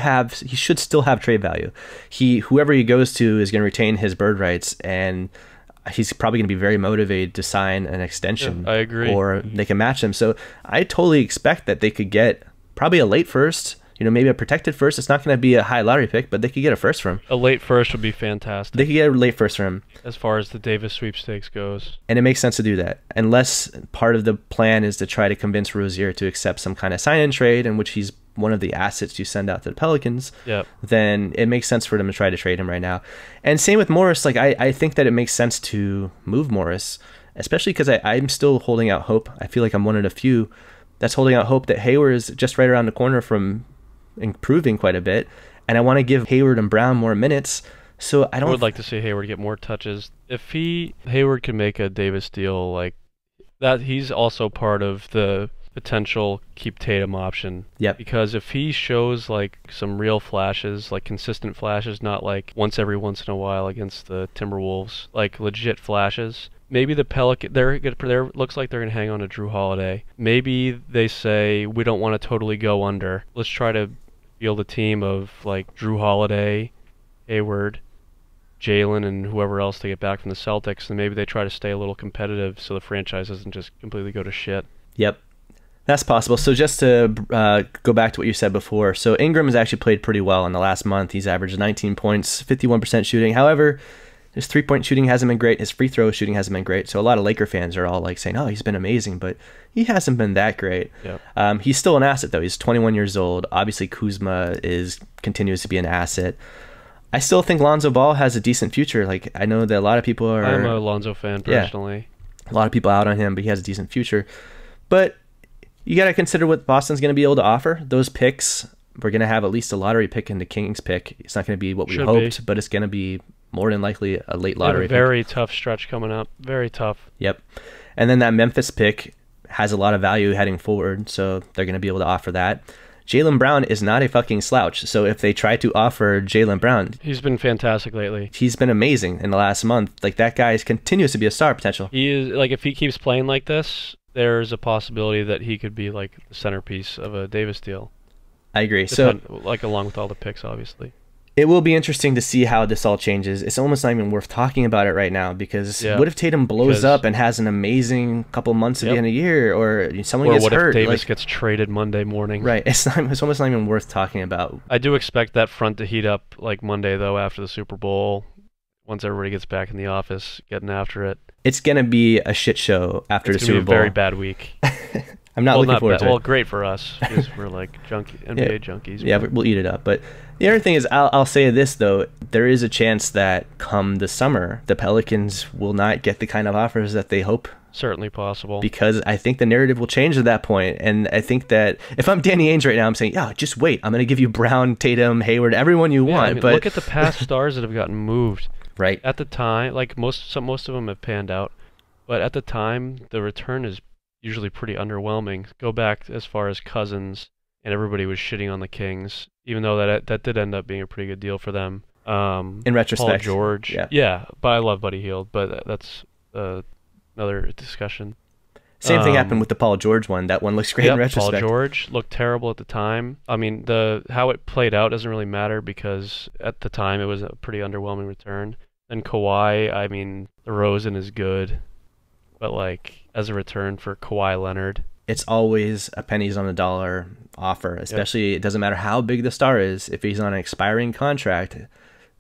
A: still have trade value. Whoever he goes to is going to retain his bird rights, and he's probably going to be very motivated to sign an extension.
B: Yeah, I agree.
A: Or they can match him. So I totally expect that they could get probably a late first. Maybe a protected first. It's not going to be a high lottery pick, but they could get a first from him.
B: A late first would be fantastic.
A: They could get a late first from him.
B: As far as the Davis sweepstakes goes.
A: And it makes sense to do that. Unless part of the plan is to try to convince Rozier to accept some kind of sign-in trade in which he's one of the assets you send out to the Pelicans,
B: yep.
A: Then it makes sense for them to try to trade him right now. And same with Morris. Like I think that it makes sense to move Morris, especially because I'm still holding out hope. I feel like I'm one of the few that's holding out hope that Hayward is just right around the corner from improving quite a bit, and I want to give Hayward and Brown more minutes. So I would
B: like to see Hayward get more touches. If Hayward can make a Davis deal like that, he's also part of the potential keep Tatum option.
A: Yep.
B: Because if he shows like some real flashes, like consistent flashes, not like every once in a while against the Timberwolves, like legit flashes. Maybe the Pelicans, looks like they're going to hang on to Drew Holiday. Maybe they say, we don't want to totally go under. Let's try to field a team of like Drew Holiday, Hayward, Jalen, and whoever else they get back from the Celtics, and maybe they try to stay a little competitive so the franchise doesn't just completely go to shit.
A: Yep. That's possible. So just to go back to what you said before, so Ingram has actually played pretty well in the last month. He's averaged 19 points, 51% shooting. However, his three-point shooting hasn't been great. His free throw shooting hasn't been great. So a lot of Laker fans are all like saying, oh, he's been amazing, but he hasn't been that great.
B: Yep.
A: He's still an asset, though. He's 21 years old. Obviously, Kuzma continues to be an asset. I still think Lonzo Ball has a decent future. Like, I know that a lot of people are...
B: I'm a Lonzo fan, personally.
A: Yeah, a lot of people out on him, but he has a decent future. But you got to consider what Boston's going to be able to offer. Those picks, we're going to have at least a lottery pick and the Kings pick. It's not going to be what we hoped, but it's going to be more than likely a late lottery pick.
B: Very tough stretch coming up. Very tough.
A: Yep. And then that Memphis pick has a lot of value heading forward, so they're going to be able to offer that. Jaylen Brown is not a fucking slouch. So if they try to offer Jaylen Brown,
B: he's been fantastic lately.
A: He's been amazing in the last month. Like, that guy continues to be a star potential.
B: He is, like, if he keeps playing like this, there's a possibility that he could be like the centerpiece of a Davis deal.
A: I agree. So,
B: like, along with all the picks, obviously.
A: It will be interesting to see how this all changes. It's almost not even worth talking about it right now, because what if Tatum blows up and has an amazing couple months at the end of the year, or someone gets hurt?
B: Or what if Davis gets traded Monday morning?
A: Right. It's almost not even worth talking about.
B: I do expect that front to heat up like Monday, though, after the Super Bowl, once everybody gets back in the office, getting after it.
A: It's going to be a shit show after the Super Bowl.
B: It's going to be a very bad week.
A: I'm not looking forward to it.
B: Well, great for us, because we're like NBA junkies.
A: Yeah, we'll eat it up. But the other thing is, I'll say this, though. There is a chance that come the summer, the Pelicans will not get the kind of offers that they hope.
B: Certainly possible.
A: Because I think the narrative will change at that point. And I think that if I'm Danny Ainge right now, I'm saying, yeah, just wait. I'm going to give you Brown, Tatum, Hayward, everyone you want.
B: I mean,
A: but
B: look at the past stars that have gotten moved.
A: Right.
B: At the time, like most of them have panned out. But at the time, the return is usually pretty underwhelming. Go back as far as Cousins, and everybody was shitting on the Kings, even though that did end up being a pretty good deal for them.
A: In retrospect,
B: Paul George, yeah, but I love Buddy Hield, but that's another discussion.
A: Same thing happened with the Paul George one. That one looks great in retrospect.
B: Paul George looked terrible at the time. I mean, how it played out doesn't really matter, because at the time it was a pretty underwhelming return. And Kawhi, I mean, DeRozan is good, but like as a return for Kawhi Leonard,
A: it's always a pennies on the dollar offer. Especially, it doesn't matter how big the star is. If he's on an expiring contract,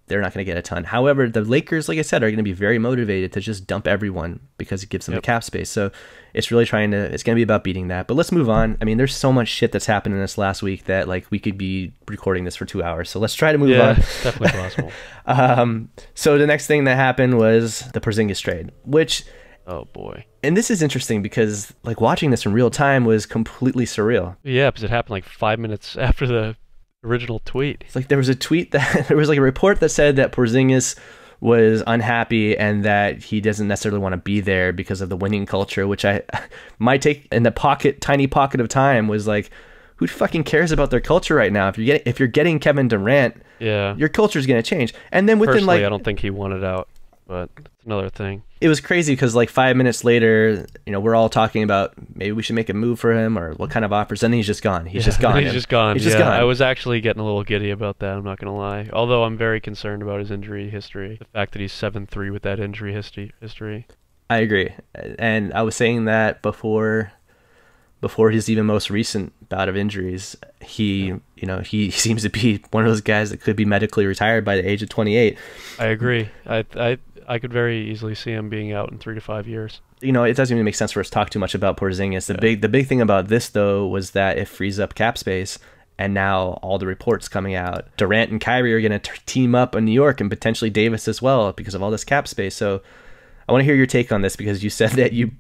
A: they're not going to get a ton. However, the Lakers, like I said, are going to be very motivated to just dump everyone because it gives them the cap space. So it's really it's going to be about beating that. But let's move on. I mean, there's so much shit that's happened in this last week that like we could be recording this for 2 hours. So let's try to move on.
B: Definitely possible.
A: So the next thing that happened was the Porzingis trade, which,
B: oh boy.
A: And this is interesting because like watching this in real time was completely surreal.
B: Yeah, because it happened like 5 minutes after the original tweet.
A: It's like there was a tweet that there was like a report that said that Porzingis was unhappy and that he doesn't necessarily want to be there because of the winning culture, which my take in the tiny pocket of time was like, who fucking cares about their culture right now? If you're getting Kevin Durant, your culture is going to change. And then within
B: personally, I don't think he wanted out, but it's another thing.
A: It was crazy because like 5 minutes later, we're all talking about maybe we should make a move for him or what kind of offers. And then he's just gone. He's just gone.
B: He's just gone. I was actually getting a little giddy about that. I'm not going to lie. Although I'm very concerned about his injury history. The fact that he's 7-3 with that injury history. I
A: agree. And I was saying that before his even most recent bout of injuries, he seems to be one of those guys that could be medically retired by the age of 28.
B: I agree. I could very easily see him being out in 3 to 5 years.
A: It doesn't even make sense for us to talk too much about Porzingis. The big thing about this, though, was that it frees up cap space, and now all the reports coming out, Durant and Kyrie are going to team up in New York, and potentially Davis as well, because of all this cap space. So I want to hear your take on this, because you said that you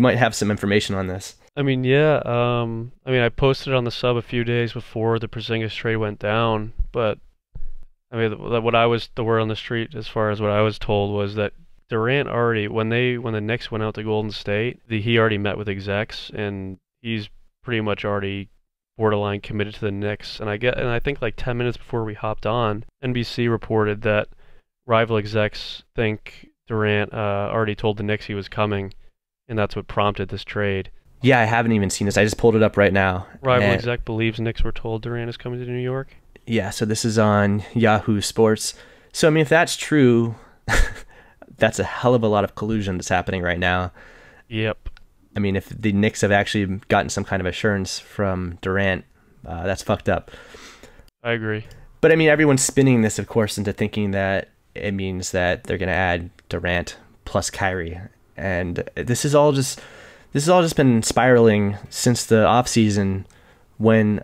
A: might have some information on this.
B: I mean, yeah. I posted on the sub a few days before the Porzingis trade went down, but I mean, the word on the street, as far as what I was told, was that Durant already, when the Knicks went out to Golden State, he already met with execs, and he's pretty much already borderline committed to the Knicks. And I think like 10 minutes before we hopped on, NBC reported that rival execs think Durant already told the Knicks he was coming, and that's what prompted this trade.
A: Yeah, I haven't even seen this. I just pulled it up right now.
B: Rival exec believes Knicks were told Durant is coming to New York.
A: Yeah, so this is on Yahoo Sports. So, I mean, if that's true, that's a hell of a lot of collusion that's happening right now.
B: Yep.
A: I mean, if the Knicks have actually gotten some kind of assurance from Durant, that's fucked up.
B: I agree.
A: But, I mean, everyone's spinning this, of course, into thinking that it means that they're going to add Durant plus Kyrie. And this has all just been spiraling since the offseason, when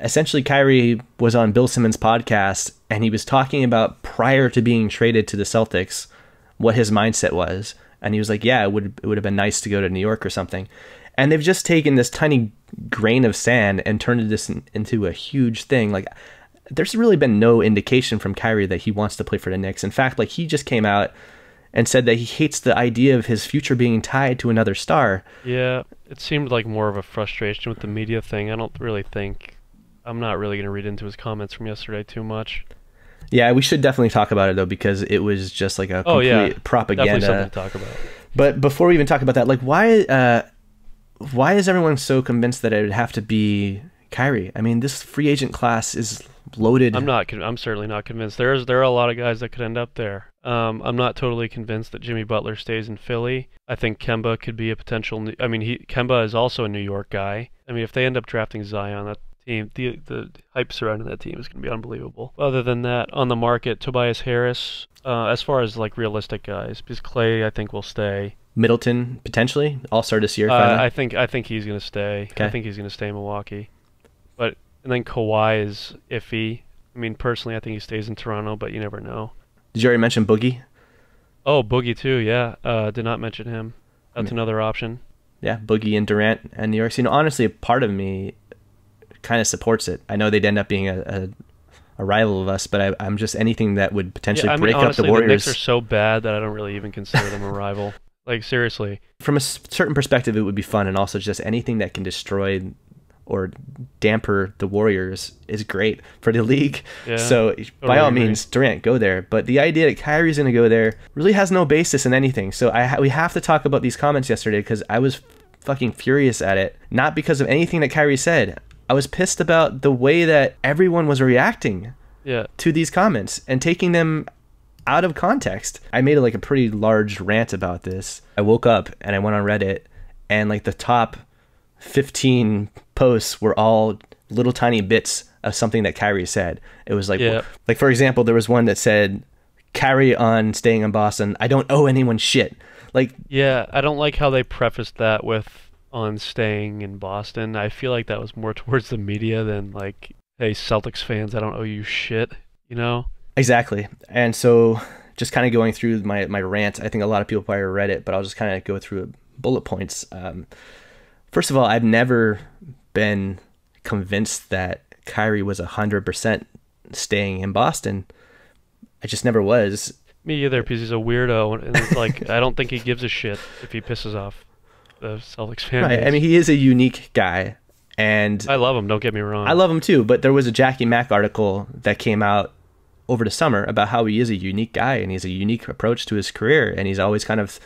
A: essentially Kyrie was on Bill Simmons' podcast, and he was talking about, prior to being traded to the Celtics, what his mindset was. And he was like, yeah, it would have been nice to go to New York or something. And they've just taken this tiny grain of sand and turned this into a huge thing. Like, there's really been no indication from Kyrie that he wants to play for the Knicks. In fact, like, he just came out and said that he hates the idea of his future being tied to another star.
B: Yeah, it seemed like more of a frustration with the media thing. I don't I'm not really going to read into his comments from yesterday too much.
A: Yeah, we should definitely talk about it though, because it was just like a complete propaganda.
B: Definitely something to talk about.
A: But before we even talk about that, like why is everyone so convinced that it would have to be Kyrie? I mean, this free agent class is loaded.
B: I'm certainly not convinced. There are a lot of guys that could end up there. I'm not totally convinced that Jimmy Butler stays in Philly. I think Kemba could be a potential. Kemba is also a New York guy. I mean, if they end up drafting Zion, that team, the hype surrounding that team is going to be unbelievable. Other than that, on the market, Tobias Harris. As far as like realistic guys, because Clay, I think will stay.
A: Middleton potentially all-star this year.
B: I think he's going to stay.
A: Okay.
B: I think he's going to stay in Milwaukee. And then Kawhi is iffy. I mean, personally, I think he stays in Toronto, but you never know.
A: Did you already mention Boogie?
B: Oh, Boogie too, yeah. Did not mention him. That's another option.
A: Yeah, Boogie and Durant and New York. So, honestly, a part of me kind of supports it. I know they'd end up being a rival of us, but I'm just anything that would potentially break
B: honestly,
A: up the Warriors.
B: The Knicks are so bad that I don't really even consider them a rival. Like, seriously.
A: From a certain perspective, it would be fun, and also just anything that can destroy or damper the Warriors is great for the league. Yeah, so by all means, Durant, go there. But the idea that Kyrie's going to go there really has no basis in anything. So we have to talk about these comments yesterday, because I was fucking furious at it. Not because of anything that Kyrie said. I was pissed about the way that everyone was reacting to these comments and taking them out of context. I made a pretty large rant about this. I woke up and I went on Reddit, and like the top 15 posts were all little tiny bits of something that Kyrie said. It was like for example, there was one that said, Kyrie on staying in Boston, I don't owe anyone shit. Like, yeah,
B: I don't like how they prefaced that with on staying in Boston. I feel like that was more towards the media than like, hey, Celtics fans, I don't owe you shit, you know?
A: Exactly. And so just kind of going through my rant, I think a lot of people probably read it, but I'll just kind of go through bullet points. First of all, I've never been convinced that Kyrie was 100% staying in Boston. I just never was.
B: Me either, because he's a weirdo, and it's like, I don't think he gives a shit if he pisses off the Celtics fan base.
A: Right. I mean, he is a unique guy, and
B: I love him, don't get me wrong.
A: I love him too, but there was a Jackie Mack article that came out over the summer about how he is a unique guy, and he has a unique approach to his career, and he's always kind of,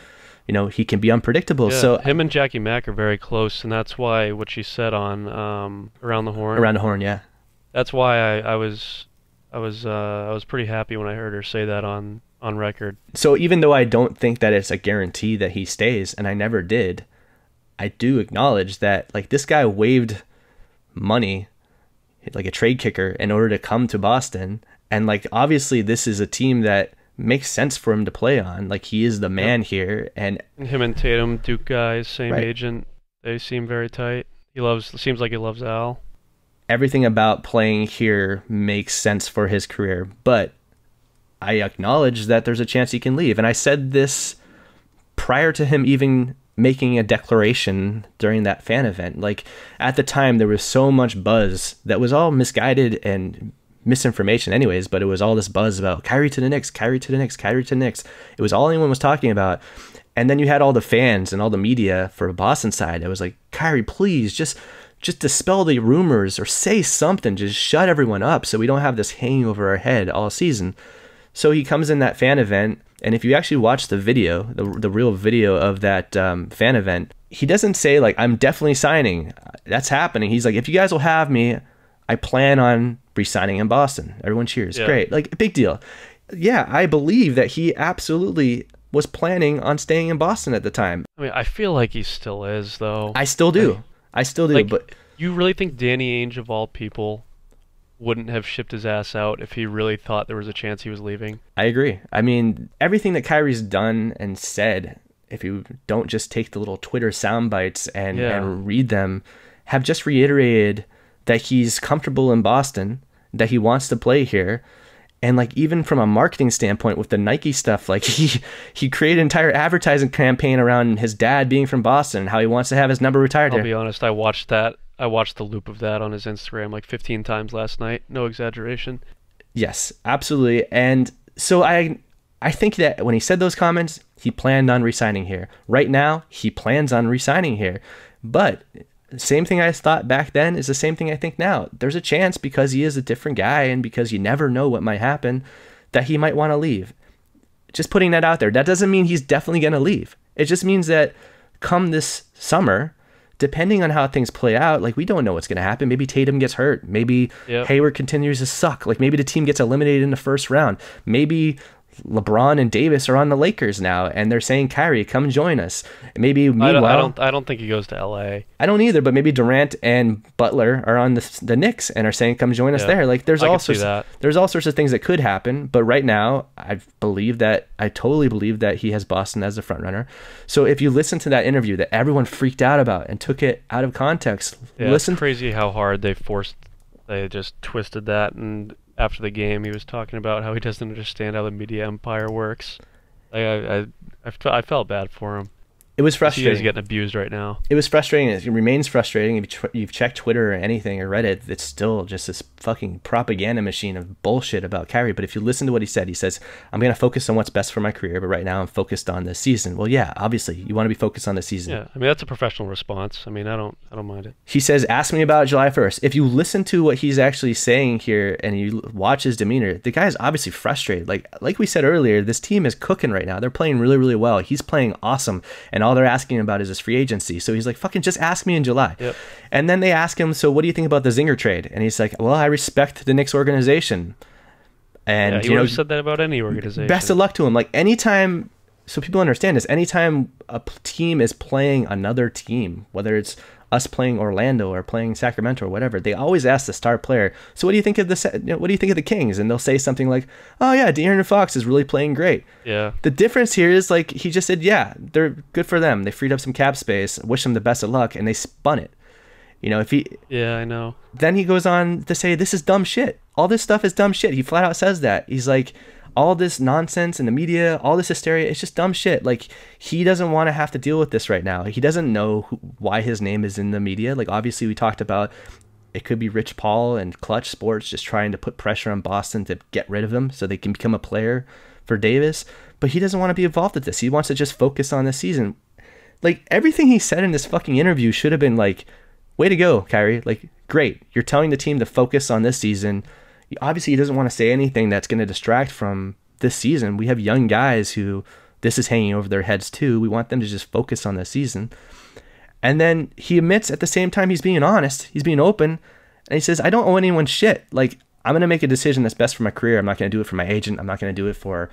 A: he can be unpredictable.
B: Yeah,
A: so
B: him and Jackie Mack are very close, and that's why what she said on Around the Horn.
A: Yeah.
B: That's why I was pretty happy when I heard her say that on record.
A: So even though I don't think that it's a guarantee that he stays, and I never did, I do acknowledge that like this guy waived money, like a trade kicker, in order to come to Boston, and like obviously this is a team that makes sense for him to play on. Like he is the man here, and
B: him and Tatum, Duke guys, same agent. They seem very tight. Seems like he loves Al.
A: Everything about playing here makes sense for his career, but I acknowledge that there's a chance he can leave. And I said this prior to him even making a declaration during that fan event. Like at the time, there was so much buzz that was all misguided and misinformation anyways, but it was all this buzz about Kyrie to the Knicks, Kyrie to the Knicks, Kyrie to the Knicks. It was all anyone was talking about. And then you had all the fans and all the media for Boston side. It was like, Kyrie, please just dispel the rumors or say something. Just shut everyone up so we don't have this hanging over our head all season. So he comes in that fan event, and if you actually watch the video, the real video of that fan event, he doesn't say like, I'm definitely signing. That's happening. He's like, if you guys will have me, I plan on re-signing in Boston. Everyone cheers. Yeah. Great. Like, big deal. Yeah, I believe that he absolutely was planning on staying in Boston at the time.
B: I mean, I feel like he still is, though.
A: I still do. Like,
B: but you really think Danny Ainge, of all people, wouldn't have shipped his ass out if he really thought there was a chance he was leaving?
A: I agree. I mean, everything that Kyrie's done and said, if you don't just take the little Twitter sound bites and read them, have just reiterated that he's comfortable in Boston, that he wants to play here. And like, even from a marketing standpoint with the Nike stuff, like he created an entire advertising campaign around his dad being from Boston and how he wants to have his number retired there.
B: I'll be honest, I watched that. I watched the loop of that on his Instagram like 15 times last night. No exaggeration.
A: Yes, absolutely. And so I think that when he said those comments, he planned on re-signing here. Right now, he plans on re-signing here. But Same thing I thought back then is the same thing I think now. There's a chance, because he is a different guy and because you never know what might happen, that he might want to leave. Just putting that out there. That doesn't mean he's definitely going to leave. It just means that come this summer, depending on how things play out, like, we don't know what's going to happen. Maybe Tatum gets hurt. Maybe Hayward continues to suck. Like, maybe the team gets eliminated in the first round. Maybe LeBron and Davis are on the Lakers now, and they're saying, Kyrie, come join us. Maybe meanwhile,
B: I don't think he goes to LA.
A: I don't either, but maybe Durant and Butler are on the Knicks and are saying, come join us there. Like, there's all sorts of things that could happen. But right now, I totally believe that he has Boston as the front runner. So if you listen to that interview that everyone freaked out about and took it out of context, listen.
B: It's crazy how hard they just twisted that. And after the game, he was talking about how he doesn't understand how the media empire works. I felt bad for him.
A: It was frustrating.
B: He's getting abused right now.
A: It was frustrating. It remains frustrating. If you've checked Twitter or anything or Reddit, it's still just this fucking propaganda machine of bullshit about Kyrie. But if you listen to what he says, I'm going to focus on what's best for my career, but right now I'm focused on this season. Well, yeah, obviously you want to be focused on the season.
B: Yeah, I mean, that's a professional response. I mean, I don't mind it.
A: He says, ask me about July 1st. If you listen to what he's actually saying here and you watch his demeanor, the guy's obviously frustrated. Like we said earlier, this team is cooking right now. They're playing really, really well. He's playing awesome. And all they're asking about is his free agency. So he's like, fucking just ask me in July.
B: Yep.
A: And then they ask him, so what do you think about the Zinger trade? And he's like, well, I respect the Knicks organization. And
B: he would have said that about any organization.
A: Best of luck to him. Like, anytime, so people understand this, anytime a team is playing another team, whether it's us playing Orlando or playing Sacramento or whatever, they always ask the star player, so what do you think of the Kings? And they'll say something like, oh yeah, De'Aaron Fox is really playing great.
B: Yeah.
A: The difference here is, like, he just said, yeah, they're good for them. They freed up some cap space, wish them the best of luck, and they spun it.
B: Yeah, I know.
A: Then he goes on to say, this is dumb shit. All this stuff is dumb shit. He flat out says that. He's like, all this nonsense in the media, all this hysteria, it's just dumb shit. Like, he doesn't want to have to deal with this right now. He doesn't know why his name is in the media. Like, obviously, we talked about it could be Rich Paul and Clutch Sports just trying to put pressure on Boston to get rid of him so they can become a player for Davis. But he doesn't want to be involved with this. He wants to just focus on this season. Like, everything he said in this fucking interview should have been like, way to go, Kyrie. Like, great. You're telling the team to focus on this season. Obviously, he doesn't want to say anything that's going to distract from this season. We have young guys who this is hanging over their heads too. We want them to just focus on this season. And then he admits at the same time he's being honest, he's being open, and he says, I don't owe anyone shit. Like, I'm going to make a decision that's best for my career. I'm not going to do it for my agent. I'm not going to do it for,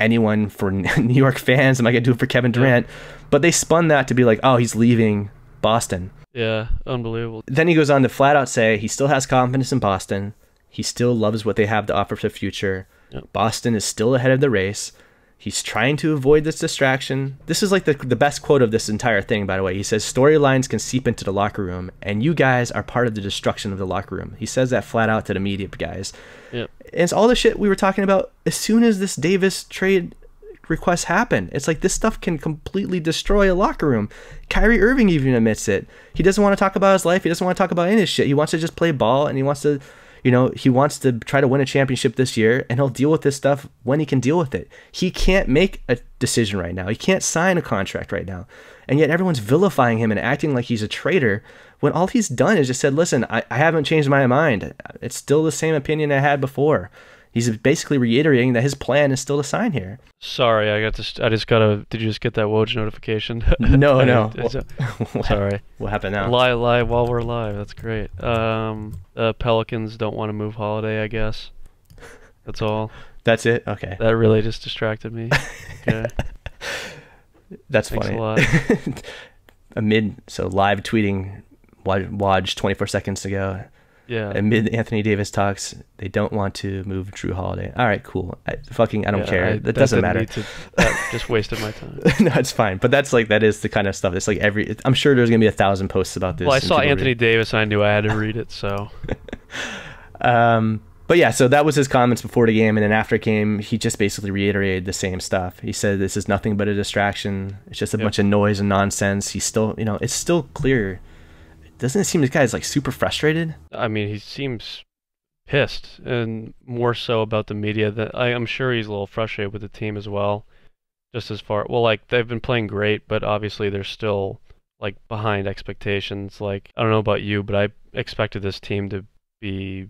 A: anyone, for New York fans. I'm not going to do it for Kevin Durant. But they spun that to be like, oh, he's leaving Boston.
B: Yeah, unbelievable.
A: Then he goes on to flat out say he still has confidence in Boston. He still loves what they have to offer for the future. Yep. Boston is still ahead of the race. He's trying to avoid this distraction. This is like the best quote of this entire thing, by the way. He says, storylines can seep into the locker room, and you guys are part of the destruction of the locker room. He says that flat out to the media guys.
B: Yep.
A: And it's all the shit we were talking about as soon as this Davis trade requests happen. It's like, this stuff can completely destroy a locker room. Kyrie Irving even admits it. He doesn't want to talk about his life. He doesn't want to talk about any of his shit. He wants to just play ball, and he wants to try to win a championship this year, and he'll deal with this stuff when he can deal with it. He can't make a decision right now. He can't sign a contract right now. And yet everyone's vilifying him and acting like he's a traitor when all he's done is just said, listen, I haven't changed my mind. It's still the same opinion I had before. He's basically reiterating that his plan is still to sign here.
B: Sorry, did you just get that Woj notification?
A: No.
B: Sorry.
A: What happened now?
B: Lie while we're live. That's great. Pelicans don't want to move Holiday, I guess. That's all.
A: That's it? Okay.
B: That really just distracted me. Okay.
A: That's
B: Thanks
A: funny.
B: a lot.
A: Live tweeting Woj 24 seconds ago.
B: Yeah.
A: Amid Anthony Davis talks, they don't want to move Drew Holiday. All right, cool. I don't care. That doesn't matter.
B: That just wasted my time.
A: No, it's fine. But that is the kind of stuff. It's like I'm sure there's gonna be 1,000 posts about this.
B: Well, I saw Anthony Davis, and I knew I had to read it. So.
A: But yeah, so that was his comments before the game, and then after game, he just basically reiterated the same stuff. He said this is nothing but a distraction. It's just a bunch of noise and nonsense. He's still, it's still clear. Doesn't it seem this guy's like super frustrated?
B: I mean, he seems pissed, and more so about the media. That I'm sure he's a little frustrated with the team as well. Just as far, they've been playing great, but obviously they're still like behind expectations. Like, I don't know about you, but I expected this team to be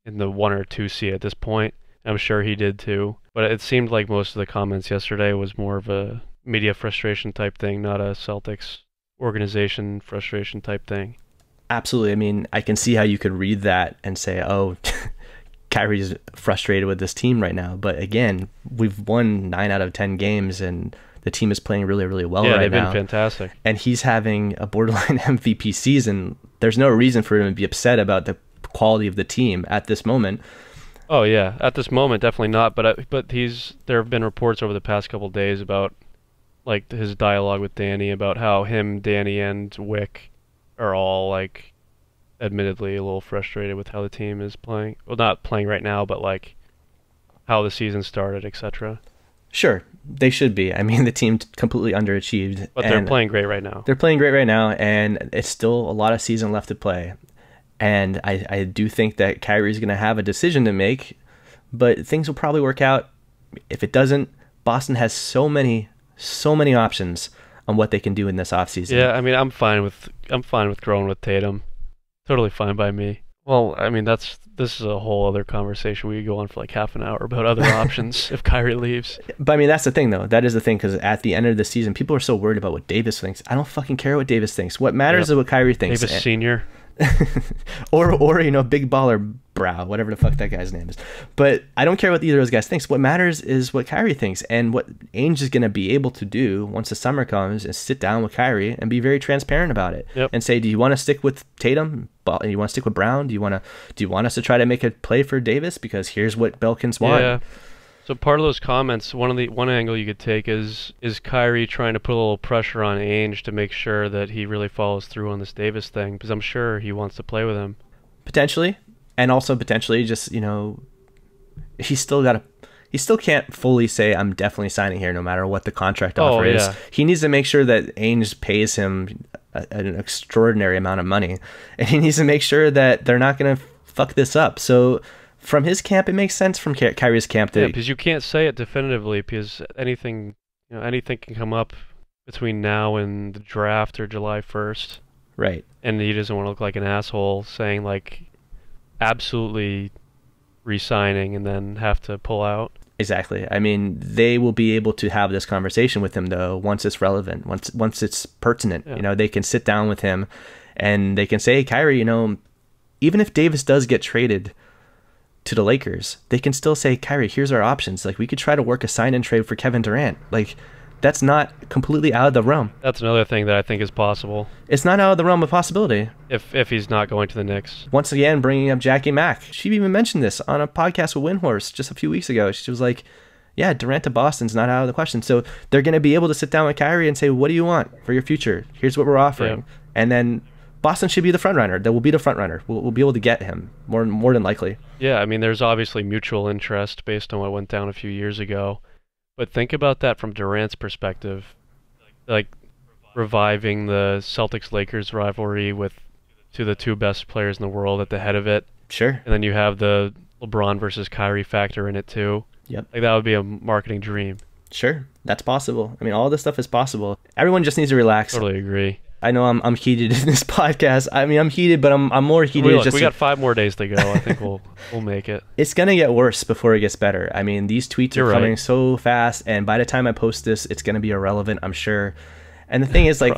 B: in the 1 or 2 seed at this point. I'm sure he did too. But it seemed like most of the comments yesterday was more of a media frustration type thing, not a Celtics organization frustration type thing.
A: Absolutely. I mean, I can see how you could read that and say, oh, Kyrie's frustrated with this team right now. But again, we've won 9 out of 10 games, and the team is playing really, really well right now.
B: Yeah, they've been fantastic.
A: And he's having a borderline MVP season. There's no reason for him to be upset about the quality of the team at this moment.
B: Oh yeah, at this moment, definitely not. But there have been reports over the past couple of days about like his dialogue with Danny, about how him, Danny, and Wick are all like admittedly a little frustrated with how the team is playing. Well, not playing right now, but like how the season started, etc.
A: Sure, they should be. I mean, the team completely underachieved.
B: But they're playing great right now.
A: They're playing great right now, and it's still a lot of season left to play. And I do think that Kyrie's going to have a decision to make, but things will probably work out. If it doesn't, Boston has so many options on what they can do in this offseason.
B: Yeah, I mean, I'm fine with growing with Tatum. Totally fine by me. Well, I mean, this is a whole other conversation. We could go on for like half an hour about other options if Kyrie leaves.
A: But I mean, that's the thing, though. That is the thing, because at the end of the season, people are so worried about what Davis thinks. I don't fucking care what Davis thinks. What matters is what Kyrie thinks.
B: Davis Senior.
A: or you know, big baller brow, whatever the fuck that guy's name is. But I don't care what either of those guys thinks. What matters is what Kyrie thinks, and what Ainge is going to be able to do once the summer comes is sit down with Kyrie and be very transparent about it.
B: Yep.
A: And say, do you want to stick with Tatum? Do you want to stick with Brown? Do you want us to try to make a play for Davis, because here's what Belkins want?
B: Yeah. So part of those comments, one angle you could take is Kyrie trying to put a little pressure on Ainge to make sure that he really follows through on this Davis thing, because I'm sure he wants to play with him.
A: Potentially. And also potentially just, you know, he still can't fully say, I'm definitely signing here no matter what the contract offer is. He needs to make sure that Ainge pays him an extraordinary amount of money, and he needs to make sure that they're not going to fuck this up. So from his camp, it makes sense. From Kyrie's camp,
B: because you can't say it definitively, because anything can come up between now and the draft or July 1st.
A: Right.
B: And he doesn't want to look like an asshole saying like absolutely re-signing and then have to pull out.
A: Exactly. I mean, they will be able to have this conversation with him, though, once it's relevant, once it's pertinent.
B: Yeah.
A: You know, they can sit down with him and they can say, hey, Kyrie, you know, even if Davis does get traded to the Lakers, they can still say, Kyrie, here's our options. Like, we could try to work a sign and trade for Kevin Durant. Like, that's not completely out of the realm.
B: That's another thing that I think is possible.
A: It's not out of the realm of possibility.
B: If he's not going to the Knicks.
A: Once again, bringing up Jackie Mack. She even mentioned this on a podcast with Windhorse just a few weeks ago. She was like, yeah, Durant to Boston's not out of the question. So they're going to be able to sit down with Kyrie and say, what do you want for your future? Here's what we're offering. Yeah. And then Boston should be the front runner. That will be the front runner. We'll be able to get him more than likely.
B: Yeah, I mean, there's obviously mutual interest based on what went down a few years ago. But think about that from Durant's perspective, like reviving the Celtics-Lakers rivalry to the two best players in the world at the head of it.
A: Sure.
B: And then you have the LeBron versus Kyrie factor in it too.
A: Yep.
B: Like, that would be a marketing dream.
A: Sure, that's possible. I mean, all this stuff is possible. Everyone just needs to relax.
B: Totally agree.
A: I know I'm heated in this podcast. I mean, I'm heated, but I'm more heated.
B: We got 5 more days to go. I think we'll make it.
A: It's gonna get worse before it gets better. I mean, these tweets are coming so fast, and by the time I post this, it's gonna be irrelevant, I'm sure. And the thing is, like,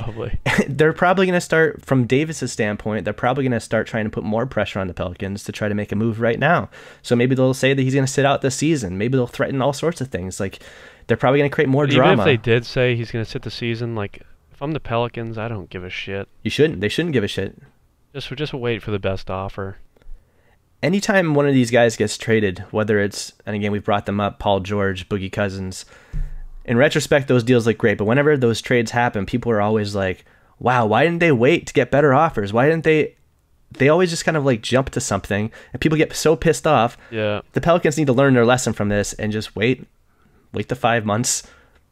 A: they're probably gonna start, from Davis's standpoint, they're probably gonna start trying to put more pressure on the Pelicans to try to make a move right now. So maybe they'll say that he's gonna sit out this season. Maybe they'll threaten all sorts of things. Like, they're probably gonna create more drama.
B: Even if they did say he's gonna sit the season, like, if I'm the Pelicans, I don't give a shit.
A: You shouldn't. They shouldn't give a shit.
B: Just wait for the best offer.
A: Anytime one of these guys gets traded, whether it's, and again, we've brought them up, Paul George, Boogie Cousins, in retrospect, those deals look great. But whenever those trades happen, people are always like, wow, why didn't they wait to get better offers? Why didn't they always just kind of like jump to something, and people get so pissed off.
B: Yeah.
A: The Pelicans need to learn their lesson from this and just wait the 5 months.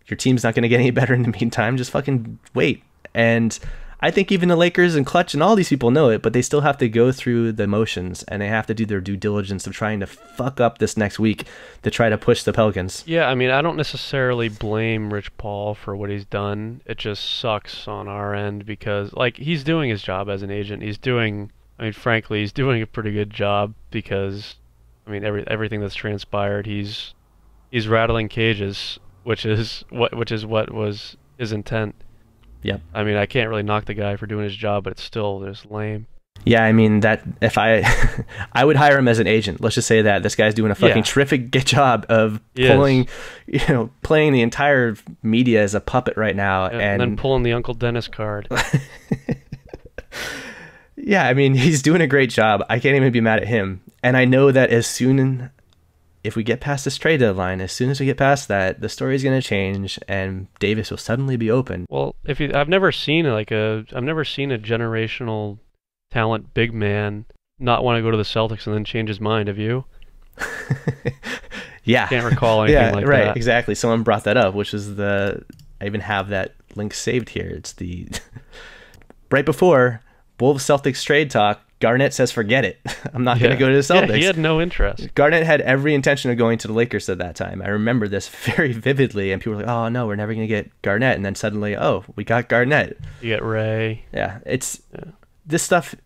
A: Your team's not going to get any better in the meantime. Just fucking wait. And I think even the Lakers and Clutch and all these people know it, but they still have to go through the motions and they have to do their due diligence of trying to fuck up this next week to try to push the Pelicans.
B: Yeah, I mean, I don't necessarily blame Rich Paul for what he's done. It just sucks on our end because, like, he's doing his job as an agent. Frankly, he's doing a pretty good job because, I mean, everything that's transpired, he's rattling cages, which is what was his intent.
A: Yep.
B: I mean, I can't really knock the guy for doing his job, but it's still just lame.
A: Yeah, I mean, that if I would hire him as an agent. Let's just say that this guy's doing a fucking terrific job of playing the entire media as a puppet right now,
B: and then pulling the Uncle Dennis card.
A: Yeah, I mean, he's doing a great job. I can't even be mad at him. And I know that if we get past this trade deadline, as soon as we get past that, the story is going to change, and Davis will suddenly be open.
B: Well, I've never seen a generational talent big man not want to go to the Celtics and then change his mind. Have you?
A: Yeah,
B: can't recall anything like that.
A: Right, exactly. Someone brought that up, which is I even have that link saved here. It's the right before Wolves Celtics trade talk. Garnett says, forget it. I'm not going to go to the Celtics.
B: Yeah, he had no interest.
A: Garnett had every intention of going to the Lakers at that time. I remember this very vividly, and people were like, oh, no, we're never going to get Garnett. And then suddenly, oh, we got Garnett.
B: You get Ray.
A: Yeah, this stuff,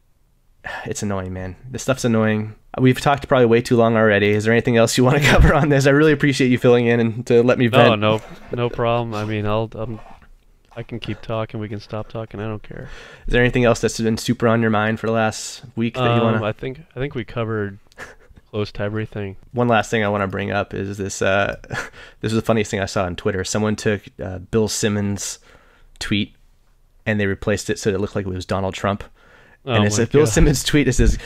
A: it's annoying, man. This stuff's annoying. We've talked probably way too long already. Is there anything else you want to cover on this? I really appreciate you filling in and to let me vent.
B: No problem. I mean, I can keep talking. We can stop talking. I don't care. Is
A: there anything else that's been super on your mind for the last week that you want to?
B: I think we covered close to everything.
A: One last thing I want to bring up is this. This is the funniest thing I saw on Twitter. Someone took Bill Simmons' tweet and they replaced it so it looked like it was Donald Trump. And it's a Bill Simmons tweet. It says,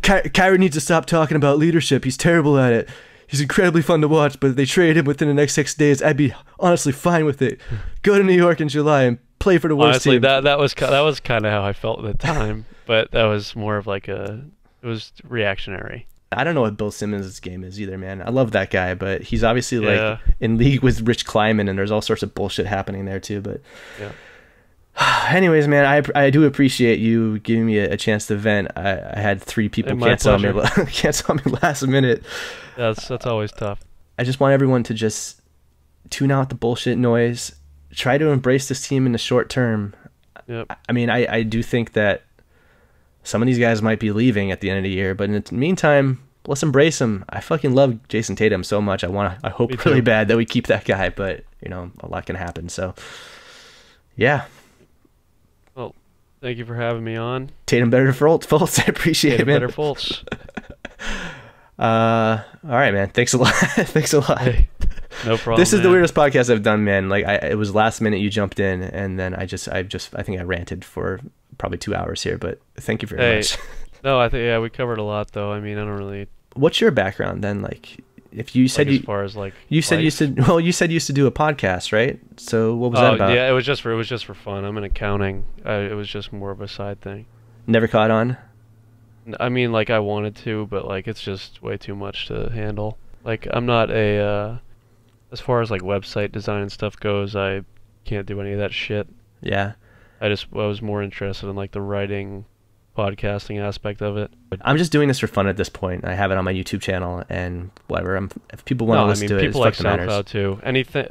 A: Kyrie needs to stop talking about leadership. He's terrible at it. He's incredibly fun to watch, but if they trade him within the next 6 days, I'd be honestly fine with it. Go to New York in July and play for the worst team.
B: That was kind of how I felt at the time, but that was more of it was reactionary.
A: I don't know what Bill Simmons' game is either, man. I love that guy, but he's obviously in league with Rich Kleiman, and there's all sorts of bullshit happening there too. But anyways, man, I do appreciate you giving me a chance to vent. I had 3 people cancel on me last minute.
B: That's always tough.
A: I just want everyone to just tune out the bullshit noise. Try to embrace this team in the short term.
B: Yep.
A: I mean, I do think that some of these guys might be leaving at the end of the year, but in the meantime, let's embrace them. I fucking love Jason Tatum so much. I hope really bad that we keep that guy, but a lot can happen. So, yeah.
B: Well, thank you for having me on.
A: TatumBetterFultz. I appreciate it, man.
B: TatumBetterFultz.
A: All right, man. Thanks a lot. Thanks a lot.
B: Hey, no problem.
A: This is the weirdest podcast I've done, man. Like it was last minute you jumped in, and then I think I ranted for probably 2 hours here, but thank you very much.
B: No, I think we covered a lot though. I mean, I don't really.
A: What's your background then? Like, if you said
B: as far as
A: you said you used to do a podcast, right? So what was that about?
B: Yeah, it was just for fun. I'm in accounting. It was just more of a side thing.
A: Never caught on?
B: I mean, I wanted to, but it's just way too much to handle. I'm not as far as website design and stuff goes, I can't do any of that shit.
A: Yeah.
B: I was more interested in the writing, podcasting aspect of it.
A: I'm just doing this for fun at this point. I have it on my YouTube channel and whatever. If people want to listen to it,
B: people like SoundCloud too. Anything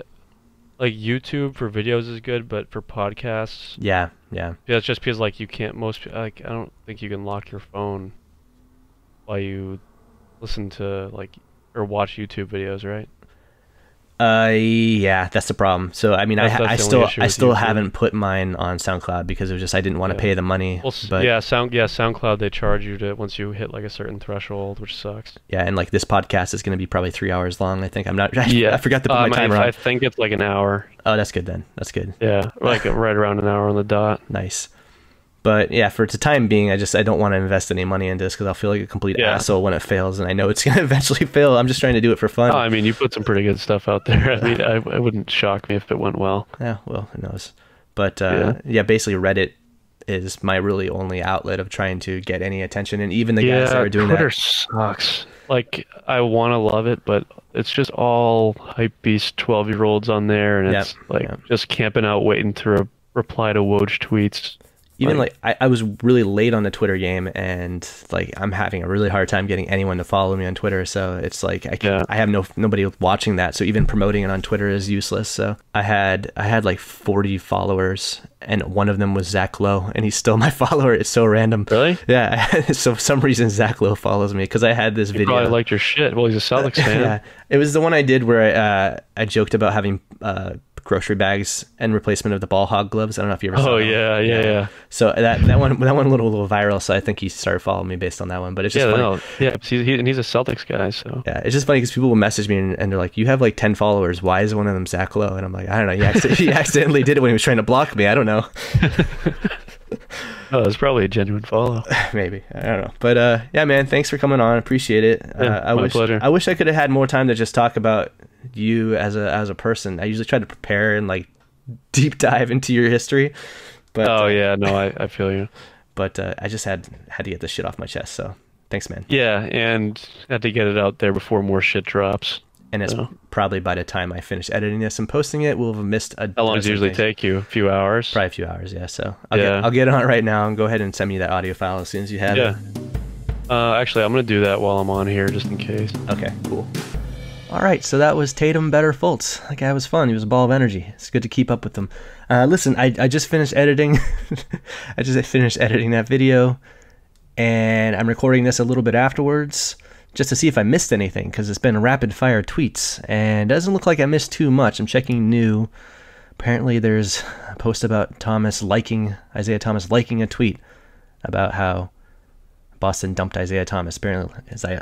B: YouTube for videos is good, but for podcasts,
A: yeah,
B: it's just because you can't. I don't think you can lock your phone while you listen to or watch YouTube videos, right?
A: Yeah, that's the problem. So I mean, I still haven't put mine on SoundCloud because it was just I didn't want to pay the money.
B: Well,
A: but
B: SoundCloud they charge you to once you hit a certain threshold, which sucks.
A: Yeah, and this podcast is going to be probably 3 hours long. I think I forgot to put my timer on.
B: I think it's an hour.
A: Oh, that's good then. That's good.
B: Yeah, right around an hour on the dot.
A: Nice. But yeah, for the time being, I don't want to invest any money into this because I'll feel like a complete asshole when it fails, and I know it's going to eventually fail. I'm just trying to do it for fun.
B: Oh, I mean, you put some pretty good stuff out there. I mean, it wouldn't shock me if it went well.
A: Yeah, well, who knows? But basically Reddit is my really only outlet of trying to get any attention, and even the guys that are doing
B: Twitter
A: that.
B: sucks. I want to love it, but it's just all hype beast 12-year-olds on there, and it's just camping out waiting to reply to Woj tweets.
A: Even like I was really late on the Twitter game, and like I'm having a really hard time getting anyone to follow me on Twitter. So it's like I have nobody watching that. So even promoting it on Twitter is useless. So I had like 40 followers, and one of them was Zach Lowe, and he's still my follower. It's so random.
B: Really?
A: Yeah. So for some reason Zach Lowe follows me because I had this video.
B: Probably liked your shit. Well, he's a Celtics fan.
A: Yeah, it was the one I did where I joked about having grocery bags and replacement of the ball hog gloves. I don't know if you ever saw that.
B: Yeah. So
A: that one went a little viral, so I think he started following me based on that one. But it's just funny.
B: And he's a Celtics guy, so
A: yeah, it's just funny because people will message me and they're like, "You have like 10 followers. Why is one of them Zach Lowe?" And I'm like, I don't know. He accidentally did it when he was trying to block me. I don't know.
B: Oh, it's probably a genuine follow.
A: Maybe. I don't know. But yeah, man, thanks for coming on. Appreciate it.
B: My pleasure.
A: I wish I could have had more time to just talk about you as a person. I usually try to prepare and like deep dive into your history. But
B: I feel you.
A: But I just had to get this shit off my chest. So thanks, man.
B: Yeah, and had to get it out there before more shit drops.
A: And it's probably by the time I finish editing this and posting it, we'll have missed a.
B: How long does it usually take you? A few hours?
A: Probably a few hours, yeah. So I'll get on it right now and go ahead and send me that audio file as soon as you have it.
B: Actually, I'm going to do that while I'm on here just in case.
A: Okay, cool. All right, so that was TatumBetterFultz. That guy was fun. He was a ball of energy. It's good to keep up with him. Listen, I just finished editing. I just finished editing that video, and I'm recording this a little bit afterwards, just to see if I missed anything, because it's been rapid fire tweets, and it doesn't look like I missed too much. I'm checking new. Apparently there's a post about Isaiah Thomas liking a tweet about how Boston dumped Isaiah Thomas. Apparently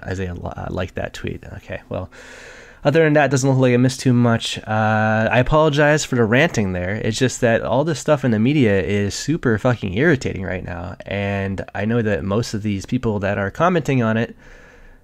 A: Isaiah liked that tweet. Okay, well, other than that, it doesn't look like I missed too much. I apologize for the ranting there. It's just that all this stuff in the media is super fucking irritating right now, and I know that most of these people that are commenting on it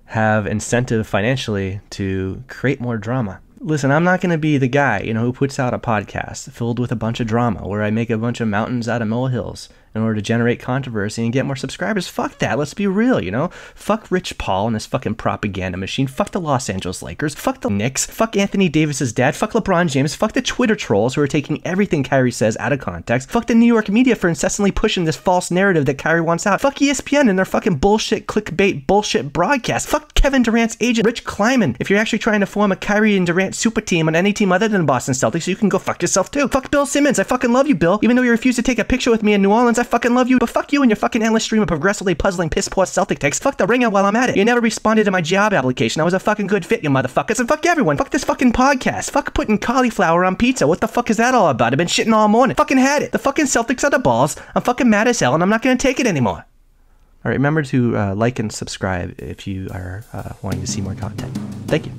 A: have incentive financially to create more drama. Listen, I'm not going to be the guy, who puts out a podcast filled with a bunch of drama where I make a bunch of mountains out of molehills in order to generate controversy and get more subscribers. Fuck that. Let's be real, Fuck Rich Paul and his fucking propaganda machine. Fuck the Los Angeles Lakers. Fuck the Knicks. Fuck Anthony Davis's dad. Fuck LeBron James. Fuck the Twitter trolls who are taking everything Kyrie says out of context. Fuck the New York media for incessantly pushing this false narrative that Kyrie wants out. Fuck ESPN and their fucking bullshit clickbait bullshit broadcast. Fuck Kevin Durant's agent, Rich Kleiman. If you're actually trying to form a Kyrie and Durant super team on any team other than the Boston Celtics, you can go fuck yourself too. Fuck Bill Simmons. I fucking love you, Bill. Even though you refused to take a picture with me in New Orleans, I fucking love you. But fuck you and your fucking endless stream of progressively puzzling piss poor Celtic takes. Fuck the Ringer while I'm at it. You never responded to my job application. I was a fucking good fit, you motherfuckers. And fuck everyone. Fuck this fucking podcast. Fuck putting cauliflower on pizza. What the fuck is that all about? I've been shitting all morning. Fucking had it. The fucking Celtics are the balls. I'm fucking mad as hell and I'm not gonna take it anymore. All right, remember to like and subscribe if you are wanting to see more content. Thank you.